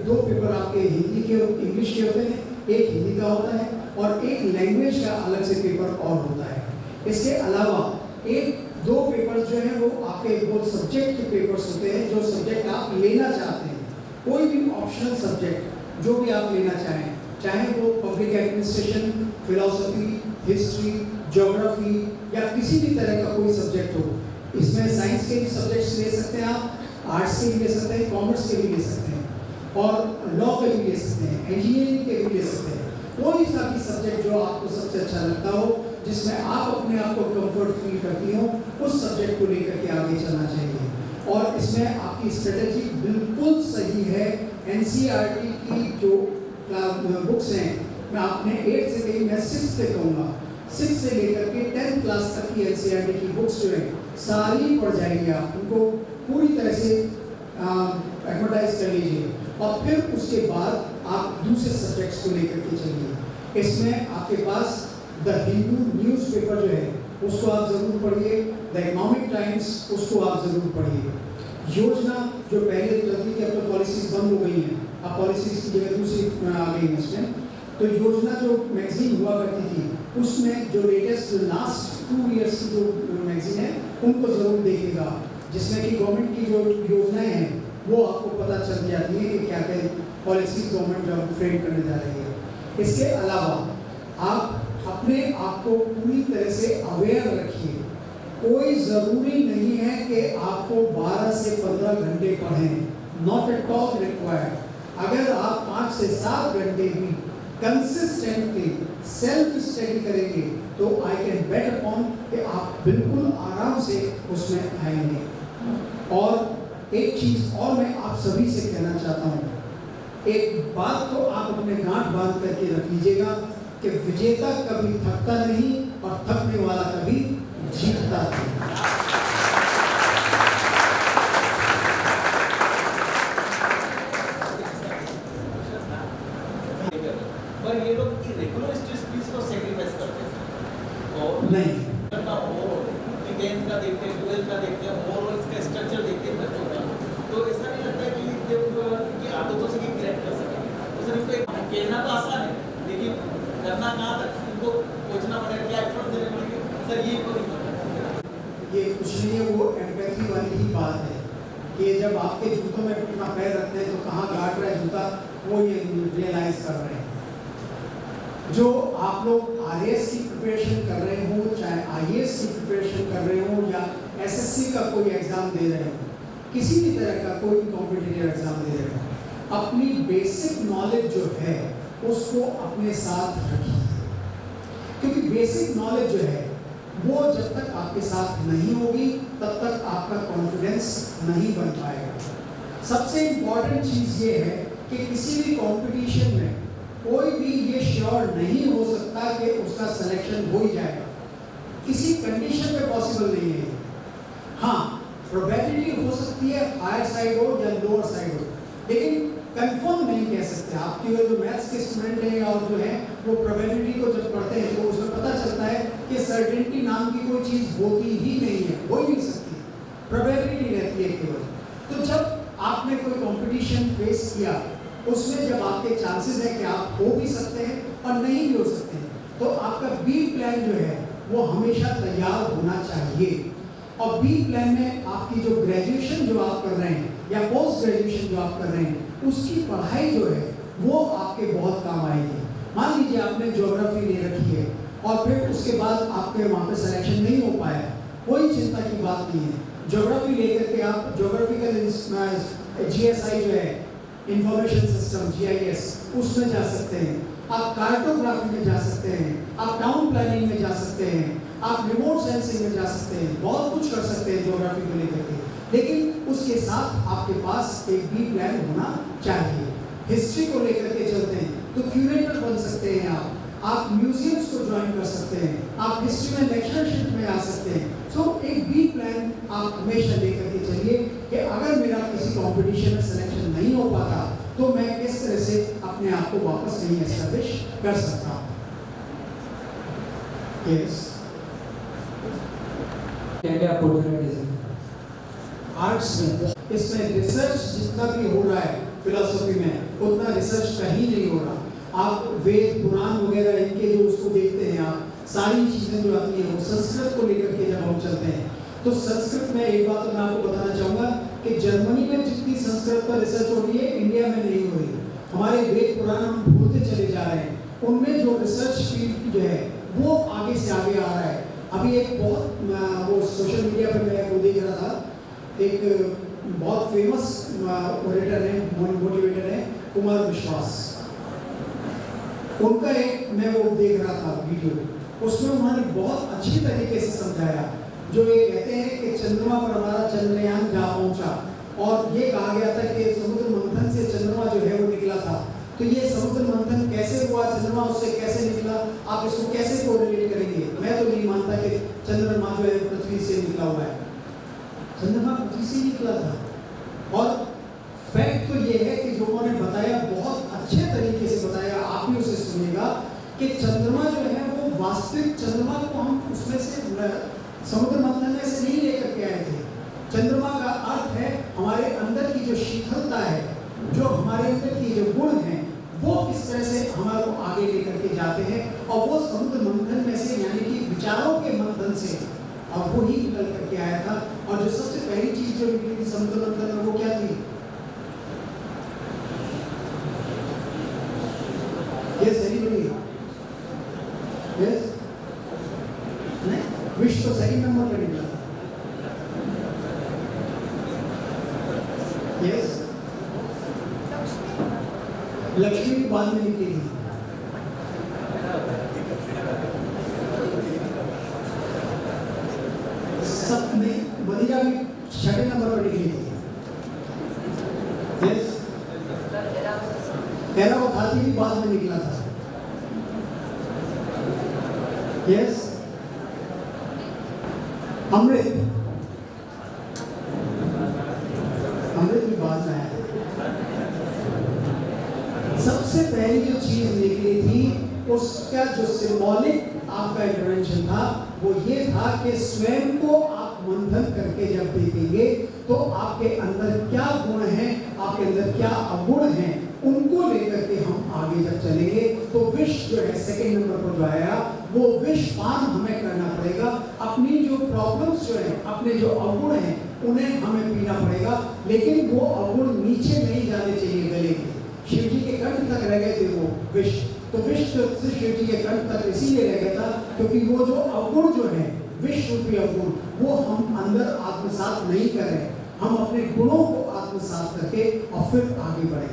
2 पेपर आपके हिंदी के इंग्लिश के होते हैं, एक हिंदी का होता है और एक लैंग्वेज का अलग से पेपर और होता है। इसके अलावा 1-2 पेपर्स जो हैं वो आपके वो सब्जेक्ट के पेपर्स होते हैं, जो सब्जेक्ट आप लेना चाहते हैं। कोई भी ऑप्शनल सब्जेक्ट जो भी आप लेना चाहें, चाहे वो public administration, philosophy, history, geography या किसी भी तरह का कोई सब्जेक्ट हो। इसमें साइंस के भी सब्जेक्ट्स ले सकते हैं आप, आर्ट्स के भी ले सकते हैं, कॉमर्स के भी ले सकते हैं और लॉ के भी ले सकते हैं, इंजीनियरिंग के भी ले सकते हैं। कोई सा भी सब्जेक्ट जो आपको सबसे अच्छा लगता हो, जिसमें आप अपने आप को कंफर्ट फील करती हो, उस सब्जेक्ट को लेकर के आगे चलना चाहिए। और इसमें आपकी स्ट्रेटेजी बिल्कुल सही है। एनसीईआरटी की जो बुक्स हैं, मैं आपने 8 से कही, मैं 6 से कहूँगा, 6 से लेकर के 10th क्लास तक की एनसीईआरटी की बुक्स जो है सारी पढ़ जाएंगे। आप उनको पूरी तरह से एडवर्टाइज कर लीजिए और फिर उसके बाद आप दूसरे सब्जेक्ट्स को लेकर के चलिए। इसमें आपके पास द हिंदू न्यूज़पेपर जो है उसको आप ज़रूर पढ़िए, द इकोनॉमिक टाइम्स उसको आप ज़रूर पढ़िए। योजना जो पहले चलती थी, अब तो पॉलिसीज बंद हो गई हैं, अब पॉलिसीज की जगह दूसरी आ गई है इसमें। तो योजना जो मैगजीन हुआ करती थी उसमें जो लेटेस्ट लास्ट 2 ईयर्स की जो मैगजीन है उनको ज़रूर देखिएगा, जिसमें कि गवर्नमेंट की जो योजनाएं हैं वो आपको पता चल जाती है कि क्या क्या पॉलिसी गवर्नमेंट जो फ्रेम करने जा रही है। इसके अलावा आप अपने आप को पूरी तरह से अवेयर रखिए। कोई ज़रूरी नहीं है कि आपको 12 से 15 घंटे पढ़ें, नॉट एट ऑल रिक्वायर्ड। अगर आप 5 से 7 घंटे भी कंसिस्टेंटली सेल्फ स्टडी करेंगे तो आई कैन बेट अपॉन कि आप बिल्कुल आराम से उसमें आएंगे। और एक चीज़ और मैं आप सभी से कहना चाहता हूँ, एक बात तो आप अपने गांठ बांध करके रख लीजिएगा कि विजेता कभी थकता नहीं और थकने वाला कभी जीतता नहीं। पर ये लोग रेगुलर स्टडीज को सैक्रिफाइस करते हैं और नहीं करना हो कि 10th का देखते हैं, 12th का देखते हैं और इसका स्ट्रक्चर देखते हैं बच्चों का, तो ऐसा नहीं लगता कि कि आदतों से क्रैक कर सके। तो सर इसको कहना तो आसान है लेकिन करना कहाँ तक, उनको सोचना पड़ेगा, क्या एफर्ट देने पड़ेंगे सर, ये तो ये कुछ नहीं है, वो एम्पैथी वाली ही बात है कि जब आपके जूतों में अपना पैर रखते हैं तो कहाँ गाड़ रहा है जूता वो ये रियलाइज कर रहे हैं। जो आप लोग RAS की प्रिपरेशन कर रहे हो, चाहे IAS की प्रिपरेशन कर रहे हो या SSC का कोई एग्जाम दे रहे हो, किसी भी तरह का कोई भी कॉम्पिटिटिव एग्जाम दे रहे हो, अपनी बेसिक नॉलेज जो है उसको अपने साथ रखिए, क्योंकि बेसिक नॉलेज जो है वो जब तक आपके साथ नहीं होगी तब तक आपका कॉन्फिडेंस नहीं बन पाएगा। सबसे इम्पॉर्टेंट चीज़ ये है कि किसी भी कंपटीशन में कोई भी ये श्योर नहीं हो सकता कि उसका सिलेक्शन हो ही जाएगा, किसी कंडीशन में पॉसिबल नहीं है। हाँ, प्रोबेबिलिटी हो सकती है हायर साइड हो या लोअर साइड हो, लेकिन कंफर्म नहीं कह सकते। आपके जो मैथ्स के स्टूडेंट हैं और जो है वो प्रोबेबिलिटी को जब पढ़ते हैं तो उसमें पता चलता है कि सर्टेनिटी नाम की कोई चीज़ होती ही नहीं है, हो ही नहीं सकती, प्रोबेबिलिटी रहती है केवल। तो जब आपने कोई कंपटीशन फेस किया, उसमें जब आपके चांसेस है कि आप हो भी सकते हैं और नहीं भी हो सकते हैं, तो आपका बी प्लान जो है वो हमेशा तैयार होना चाहिए। और बी प्लान में आपकी जो ग्रेजुएशन जो आप कर रहे हैं या पोस्ट ग्रेजुएशन जो आप कर रहे हैं, उसकी पढ़ाई जो है वो आपके बहुत काम आएगी। मान लीजिए आपने ज्योग्राफी ले रखी है और फिर उसके बाद आपके वहाँ पे सिलेक्शन नहीं हो पाया, कोई चिंता की बात नहीं है। ज्योग्राफी लेकर के आप ज्योग्राफिकल GSI जो है, इंफॉर्मेशन सिस्टम GIS, उसमें जा सकते हैं, आप कार्टोग्राफी में जा सकते हैं, आप टाउन प्लानिंग में जा सकते हैं, आप रिमोट सेंसिंग में जा सकते हैं, बहुत कुछ कर सकते हैं ज्योग्राफी को लेकर के। लेकिन उसके साथ आपके पास एक बी प्लान होना चाहिए। हिस्ट्री को लेकर के चलते हैं तो क्यूरेटर बन सकते हैं आप म्यूजियम्स को ज्वाइन कर सकते हैं, आप हिस्ट्री में लेक्चरशिप में आ सकते हैं। सो एक बी प्लान आप हमेशा लेकर के चलिए कि अगर मेरा किसी कंपटीशन में सिलेक्शन नहीं हो पाता तो मैं किस तरह से अपने आप को वापस नहीं एस्टैब्लिश कर सकता। यस, आर्ट्स में इसमें रिसर्च जितना भी हो रहा है फिलॉसफी में, उतना रिसर्च कहीं नहीं हो रहा। आप वेद पुराण वगैरह इनके जो उसको देखते हैं, आप सारी चीज़ें जो आती हैं वो संस्कृत को लेकर के जब हम चलते हैं तो संस्कृत में एक बात तो मैं आपको बताना चाहूँगा कि जर्मनी में जितनी संस्कृत पर रिसर्च हो रही है इंडिया में नहीं हो रही। हमारे वेद पुराण हम भूलते चले जा रहे हैं, उनमें जो रिसर्च फील्ड जो है वो आगे से आगे आ रहा है। अभी एक बहुत वो सोशल मीडिया पर मैं वो देख रहा था, एक बहुत फेमस ओरेटर है, मोटिवेटर है, कुमार विश्वास, उनका एक मैं वो देख रहा था वीडियो, उसमें उन्होंने बहुत अच्छी तरीके से समझाया। जो ये कहते हैं कि चंद्रमा पर हमारा चंद्रयान जा पहुंचा और ये कहा गया था कि समुद्र मंथन से चंद्रमा जो है वो निकला था, तो ये समुद्र मंथन कैसे हुआ, चंद्रमा उससे कैसे निकला, आप इसको कैसे कोरिलेट करेंगे? मैं तो नहीं मानता कि चंद्रमा जो है पृथ्वी से निकला हुआ है, चंद्रमा पृथ्वी से निकला था। और फैक्ट तो ये है कि जो उन्होंने बताया बहुत अच्छे तरीके से बताया, आप भी उसे सुनिएगा कि चंद्रमा जो है वो वास्तविक चंद्रमा को हम उसमें से समुद्र मंथन में से नहीं लेकर के आए थे। चंद्रमा का अर्थ है हमारे अंदर की जो शीतलता है, जो हमारे अंदर की जो गुण हैं, वो किस तरह से हमारे को आगे लेकर के जाते हैं, और वो समुद्र मंथन में से यानी कि विचारों के मंथन से और वो ही निकल करके आया था। और जो सबसे पहली चीज जो निकली थी समुद्र मंथन में वो क्या थी? Yes, anybody? यस, नहीं, विश्व तो सही नंबर पर निकला था। यस, लक्ष्मी बाद में निकली थी। सब में मदिरा भी छठे नंबर पर निकली थी। यस, पहला वो हाथी भी बाद में निकला था। यस, अमृत भी बाद में आया। सबसे पहली जो चीज निकली थी उसका जो सिंबॉलिक आपका इंटरवेंशन था वो ये था कि स्वयं को आप मंथन करके जब देखेंगे तो आपके अंदर क्या गुण हैं, आपके अंदर क्या अवगुण हैं, उनको लेकर के हम आगे जब चलेंगे तो विष जो है सेकंड नंबर पर जो आया वो विष पान हमें करना पड़ेगा। अपनी जो प्रॉब्लम्स जो है, अपने जो अवगुण हैं उन्हें हमें पीना पड़ेगा, लेकिन वो अवगुण नीचे नहीं जाने चाहिए गले के, शिव जी के कंठ तक रह गए थे वो विष, तो विष से शिव जी के कंठ तक इसीलिए रह गया था क्योंकि वो जो अवगुण जो है, विष रूपी अवगुण, वो हम अंदर आत्मसात नहीं कर रहे, हम अपने गुणों को आत्मसात करके और फिर आगे बढ़े।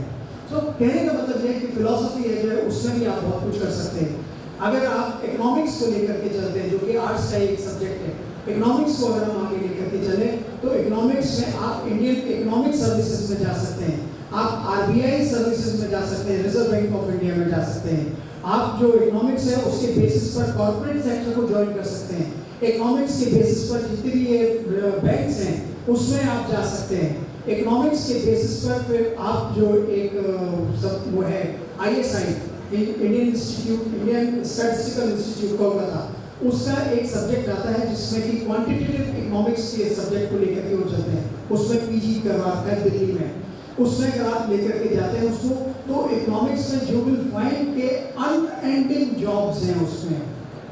तो कहने का मतलब यह है कि फिलॉसफी है जो है उसमें भी आप बहुत कुछ कर सकते हैं। अगर आप इकोनॉमिक्स को लेकर के चलते हैं, जो कि आर्ट्स का एक सब्जेक्ट है, इकोनॉमिक्स को अगर हम आगे लेकर के चले तो इकोनॉमिक्स में आप इंडियन इकोनॉमिक सर्विसेज में जा सकते हैं, आप आरबीआई सर्विसेज में जा सकते हैं, रिजर्व बैंक ऑफ इंडिया में जा सकते हैं। आप जो इकोनॉमिक्स है उसके बेसिस पर कॉर्पोरेट सेक्टर को ज्वाइन कर सकते हैं। इकोनॉमिक्स के बेसिस पर जितने भी ये बैंक्स हैं उसमें आप जा सकते हैं। इकोनॉमिक्स के बेसिस पर फिर आप जो एक सब वो है ISI, Indian statistical institute Kolkata, उसका एक सब्जेक्ट आता है जिसमें कि क्वांटिटेटिव इकोनॉमिक्स के सब्जेक्ट को लेकर के वो चलते हैं, उसमें पीजी करवाते हैं दिल्ली में, उसमें अगर आप लेकर के जाते हैं उसको, तो इकोनॉमिक्स में जो विल फाइंड के अनएंडिंग जॉब्स हैं, उसमें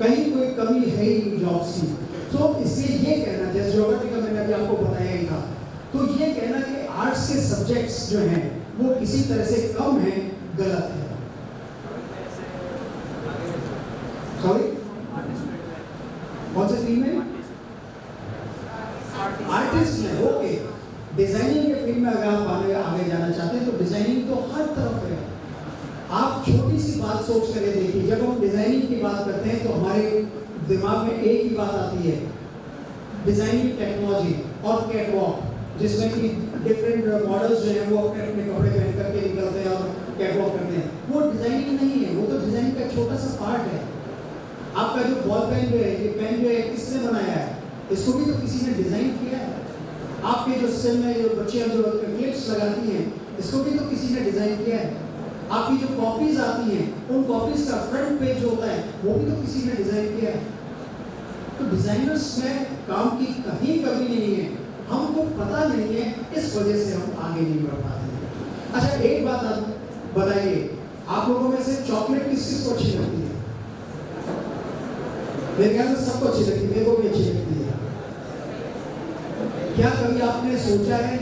कहीं कोई कमी है ही जॉब्स की। तो इसलिए ये कहना, जैसे ज्योग्राफी का मैंने अभी आपको बताया ही था, तो ये कहना कि आर्ट्स के सब्जेक्ट्स जो हैं वो किसी तरह से कम हैं, गलत है। सॉरी, कौन से फील्ड में? आर्टिस्ट में, ओके। डिजाइनिंग के फील्ड में अगर आप आगे जाना चाहते हैं तो डिजाइनिंग तो हर तरफ है। आप छोटी सी बात सोच कर देखिए, जब हम डिजाइनिंग की बात करते हैं तो हमारे दिमाग में एक ही बात आती है, डिजाइनिंग टेक्नोलॉजी और कैटवॉक, जिसमें कि डिफरेंट मॉडल्स जो हैं वो अपने अपने कपड़े पहन करके निकलते हैं और कैटवॉक करते हैं। वो डिजाइनिंग नहीं है, वो तो डिजाइनिंग का छोटा सा पार्ट है। आपका जो बॉल पेन जो है, ये पेन जो है किसने बनाया है? इसको भी तो किसी ने डिजाइन किया है। आपके जो सिर में जो बच्चियां जो क्लिप्स लगाती हैं, इसको भी तो किसी ने डिजाइन किया है। आपकी जो कॉपीज आती हैं, उन कॉपीज का फ्रंट पेज जो होता है वो भी तो किसी ने डिजाइन किया है। तो डिजाइनर्स में काम की कहीं कमी नहीं है, हमको पता नहीं है, इस वजह से हम आगे नहीं बढ़ पाते हैं। अच्छा, एक बात आप बताइए, आप लोगों में से चॉकलेट किस किस को अच्छी लगती है? मेरे ख्याल में सबको अच्छी लगती है, मेरे को भी अच्छी लगती है। क्या कभी आपने सोचा है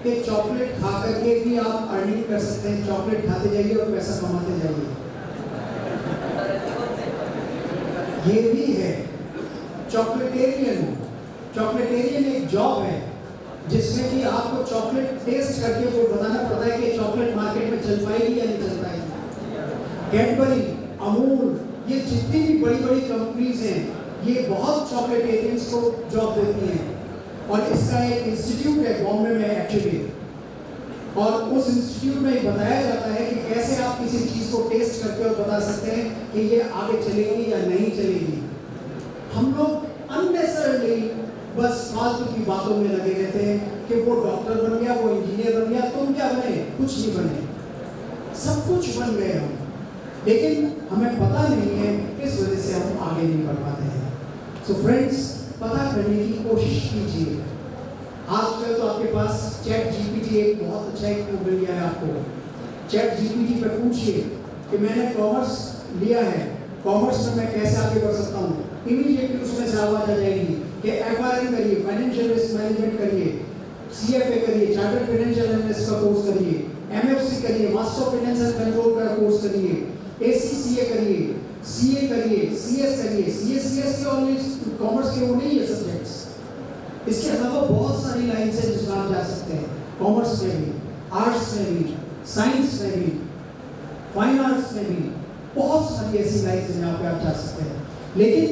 कि चॉकलेट खा करके भी आप अर्निंग कर सकते हैं? चॉकलेट खाते जाइए और पैसा कमाते जाइए, ये भी है। चॉकलेटेरियन एक जॉब है जिसमें कि आपको चॉकलेट टेस्ट करके वो बताना पड़ता है कि चॉकलेट मार्केट में चल पाएगी या नहीं चल पाएगी। कैडबरी, अमूल, ये जितनी भी बड़ी बड़ी कंपनीज हैं, ये बहुत चॉकलेटेरियंस को जॉब देती हैं। और इसका एक इंस्टीट्यूट है बॉम्बे में एक्चुअली, और उस इंस्टीट्यूट में बताया जाता है कि कैसे आप किसी चीज़ को टेस्ट करके और बता सकते हैं कि ये आगे चलेगी या नहीं चलेगी। हम लोग अननेसेसरली बस फालतू की बातों में लगे रहते हैं कि वो डॉक्टर बन गया, वो इंजीनियर बन गया, तुम क्या बने? कुछ नहीं बने, सब कुछ बन गए हम, लेकिन हमें पता नहीं है, इस वजह से हम आगे नहीं बढ़ पाते हैं। सो फ्रेंड्स, पता करने की कोशिश कीजिए। आजकल तो आपके पास चैट जीपीटी एक बहुत अच्छा एक टूल मिल गया है आपको। चैट जीपीटी पर पूछिए कि मैंने कॉमर्स लिया है, कॉमर्स में मैं कैसे आगे बढ़ सकता हूँ, इमीडिएटली उसमें से आवाज आ जाएगी कि FRM करिए, फाइनेंशियल रिस्क मैनेजमेंट करिए, CFA करिए, चार्टर्ड फाइनेंशियल एनालिस्ट का कोर्स करिए, MFC करिए, master of finance and control का कोर्स करिए, ACCA करिए, CA करिए, CS करिए। CS के और कॉमर्स के वो नहीं है सब्जेक्ट्स। इसके अलावा बहुत सारी लाइन्स हैं जिसमें आप जा सकते हैं, कॉमर्स में भी, आर्ट्स में भी, साइंस में भी, फाइन आर्ट्स में भी, बहुत सारी ऐसी लाइन्स हैं जहाँ पे आप जा सकते हैं। लेकिन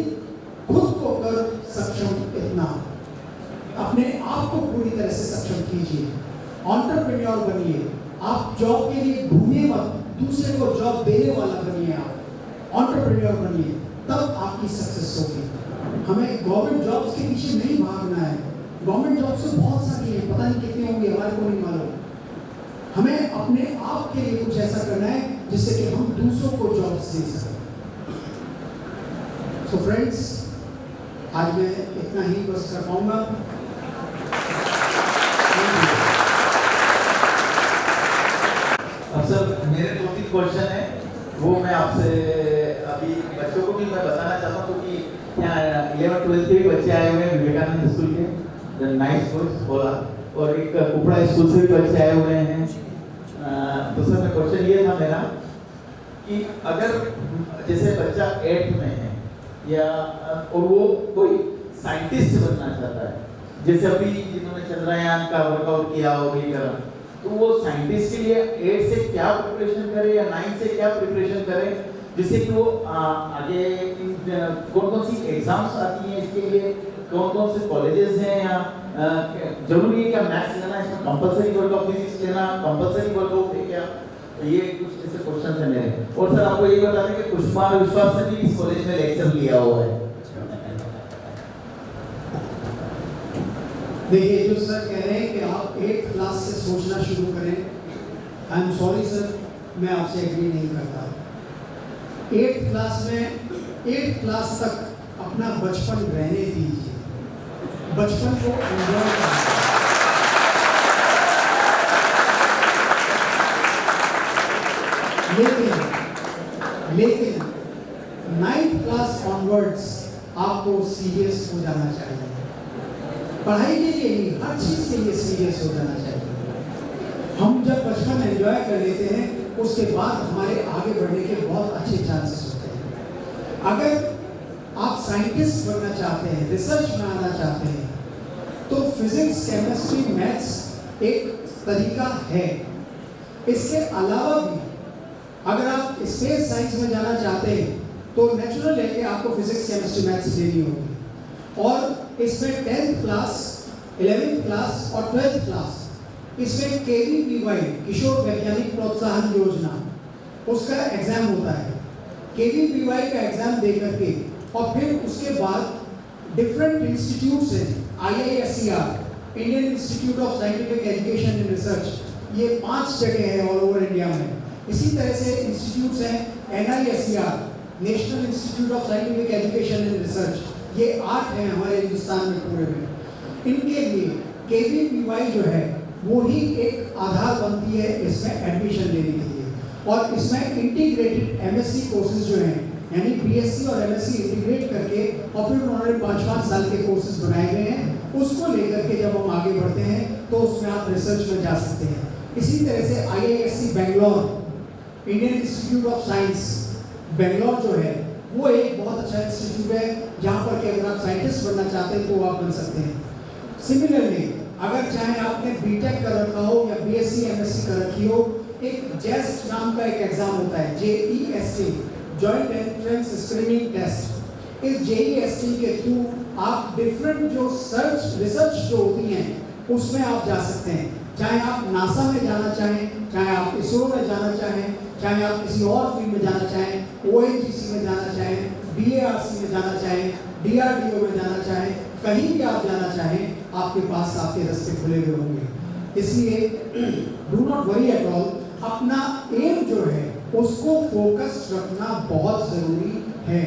खुद को कर सक्षम इतना, अपने आप को पूरी तरह से सक्षम कीजिए, एंटरप्रेन्योर बनिए। आप जॉब के लिए ढूंढिए मत, दूसरे को जॉब देने वाला बनिए, आप एंटरप्रेन्योर बनिए, तब आपकी सक्सेस होगी। हमें गवर्नमेंट जॉब्स के पीछे नहीं भागना है। गवर्नमेंट जॉब्स तो बहुत सारी हैं, पता नहीं कितनी होंगी, हमारे को नहीं मालूम। हमें अपने आप के लिए कुछ ऐसा करना है जिससे कि हम दूसरों को जॉब्स दे सकें। सो फ्रेंड्स, आज मैं इतना ही बस कर पाऊंगा। अब सर मेरे 2-3 क्वेश्चन है, वो मैं आपसे अभी बच्चों को भी मैं बताना चाहता हूँ कि यहाँ 11th-12th के भी बच्चे आए हुए हैं विवेकानंद स्कूल के, नाइस कोर्स बोला, और एक कुपड़ा स्कूल से भी बच्चे आए हुए हैं, तो सर मैं क्वेश्चन ये था मेरा कि अगर जैसे बच्चा 8th में है या और वो कोई साइंटिस्ट बनना चाहता है, जैसे अभी जिन्होंने चंद्रयान का वर्कआउट किया वगैरह, तो वो साइंटिस्ट के लिए 8 से क्या प्रिपरेशन करे या 9 से क्या प्रिपरेशन करे, जिससे कि वो आगे कौन कौन सी एग्जाम्स आती हैं इसके लिए, कौन कौन से कॉलेजेस हैं, या जरूरी है क्या मैथ्स लेना, इसमें कंपलसरी वर्क ऑफ फिजिक्स लेना कंपलसरी वर्कआउट है क्या? तो ये कुछ ऐसे क्वेश्चन है मेरे। और सर आपको ये बता दें कि कुष्मार विश्वास ने भी इस कॉलेज में लेक्चर लिया हुआ है। देखिए जो सर कह रहे हैं कि आप 8th क्लास से सोचना शुरू करें, आई एम सॉरी सर, मैं आपसे एग्री नहीं करता। 8th क्लास तक अपना बचपन रहने दीजिए, बचपन को एंजॉय करें। लेकिन 9th क्लास ऑनवर्ड्स आपको सीरियस हो जाना चाहिए, पढ़ाई के लिए नहीं, हर चीज के लिए सीरियस हो जाना चाहिए। हम जब बचपन एंजॉय कर लेते हैं, उसके बाद हमारे आगे बढ़ने के बहुत अच्छे चांसेस होते हैं। अगर आप साइंटिस्ट बनना चाहते हैं, रिसर्च में आना चाहते हैं, तो फिजिक्स, केमिस्ट्री, मैथ्स एक तरीका है। इसके अलावा भी अगर आप स्पेस साइंस में जाना चाहते हैं, तो नेचुरल है कि आपको फिजिक्स, केमिस्ट्री, मैथ्स लेनी होगी। और इसमें 10th क्लास, 11th क्लास और 12th क्लास, इसमें KVPY, किशोर वैज्ञानिक प्रोत्साहन योजना, उसका एग्जाम होता है। KVPY का एग्जाम दे करके और फिर उसके बाद डिफरेंट इंस्टीट्यूट्स हैं, IISER, Indian institute of scientific education and research, ये 5 जगह है ऑल ओवर इंडिया में। इसी तरह से इंस्टीट्यूट्स हैं NISER, national institute of scientific education and research, ये 8 हैं हमारे हिंदुस्तान में पूरे में। इनके लिए KVPY जो है वो ही एक आधार बनती है इसमें एडमिशन लेने के लिए। और इसमें इंटीग्रेटेड MSc कोर्सेज जो हैं, यानी BSc और MSc इंटीग्रेट करके और फिर उन्होंने 5-5 साल के कोर्सेज बनाए गए हैं, उसको लेकर के जब हम आगे बढ़ते हैं तो उसमें आप रिसर्च में जा सकते हैं। इसी तरह से IISc Bangalore, Indian institute of science Bangalore जो है, वो एक बहुत अच्छा इंस्टीट्यूट है जहाँ पर कि अगर आप साइंटिस्ट बनना चाहते हैं तो आप बन सकते हैं। सिमिलरली अगर चाहे आपने BTech कर रखा हो या BSc MSc कर रखी हो, एक जेस्ट नाम का एक एग्जाम होता है, JEST, joint entrance screening test. इस JEST के थ्रू आप डिफरेंट जो रिसर्च जो होती हैं उसमें आप जा सकते हैं। चाहे आप नासा में जाना चाहें, चाहे आप इसरो में जाना चाहें, चाहे आप किसी और फील्ड में जाना चाहें, ONGC में जाना चाहें, DARC में जाना चाहें, DRDO में जाना चाहें, कहीं भी आप जाना चाहें, आपके पास आपके रास्ते खुले हुए होंगे। इसलिए do not worry at all, अपना एम जो है उसको फोकस रखना बहुत ज़रूरी है।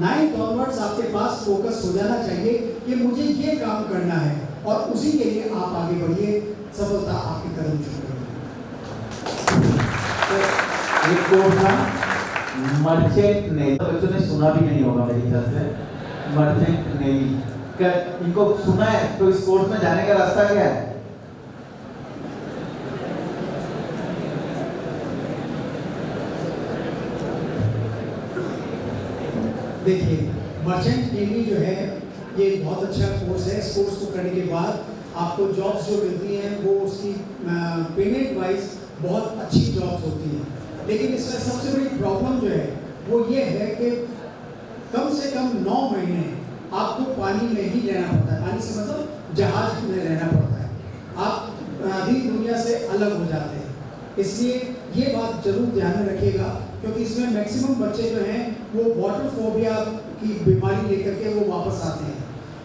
9th ऑनवर्ड्स आपके पास फोकस हो जाना चाहिए कि मुझे ये काम करना है, और उसी के लिए आप आगे बढ़िए, सफलता आपके कदम चूमेगी। एक कोर्स था मर्चेंट नेवी, बच्चों ने सुना भी नहीं होगा मेरे ख्याल से, मर्चेंट नेवी का इनको सुना है, तो इस कोर्स में जाने का रास्ता क्या है? देखिए, मर्चेंट नेवी जो है ये बहुत अच्छा कोर्स है। इस कोर्स को करने के बाद आपको जॉब्स जो मिलती हैं वो उसकी पेमेंट वाइज बहुत अच्छी जॉब्स होती हैं। लेकिन इसमें सबसे बड़ी प्रॉब्लम जो है वो ये है कि कम से कम 9 महीने आपको पानी में ही रहना पड़ता है। पानी से मतलब जहाज में रहना पड़ता है, आप आधी दुनिया से अलग हो जाते हैं। इसलिए ये बात जरूर ध्यान में रखिएगा, क्योंकि इसमें मैक्सिमम बच्चे जो हैं वो वाटर फोबिया की बीमारी लेकर के वो वापस आते हैं,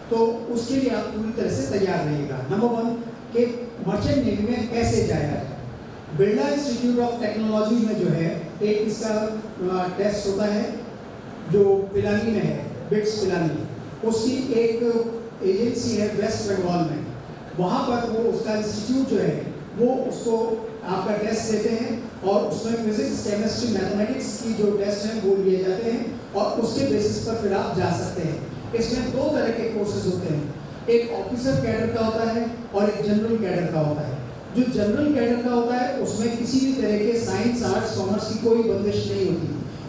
तो उसके लिए आप पूरी तरह से तैयार रहिएगा। नंबर 1 कि मर्चेंट नेवी में कैसे जाएगा। बिरला इंस्टीट्यूट ऑफ टेक्नोलॉजी में जो है एक इसका टेस्ट होता है जो पिलानी में है, बिट्स पिलानी, उसकी एक एजेंसी है वेस्ट बंगाल में, वहाँ पर वो उसका इंस्टीट्यूट जो है वो उसको आपका टेस्ट देते हैं और उसमें फिजिक्स, केमिस्ट्री, मैथमेटिक्स की जो टेस्ट हैं वो लिए जाते हैं और उसके बेसिस पर फिर आप जा सकते हैं। इसमें 2 तरह के कोर्सेज होते हैं, एक ऑफिसर कैडर का होता है और एक जनरल कैडर का होता है। जो जनरल कैडर का होता है उसमें किसी भी तरह के साइंस, आर्ट्स, कॉमर्स की कोई बंदिश नहीं होती।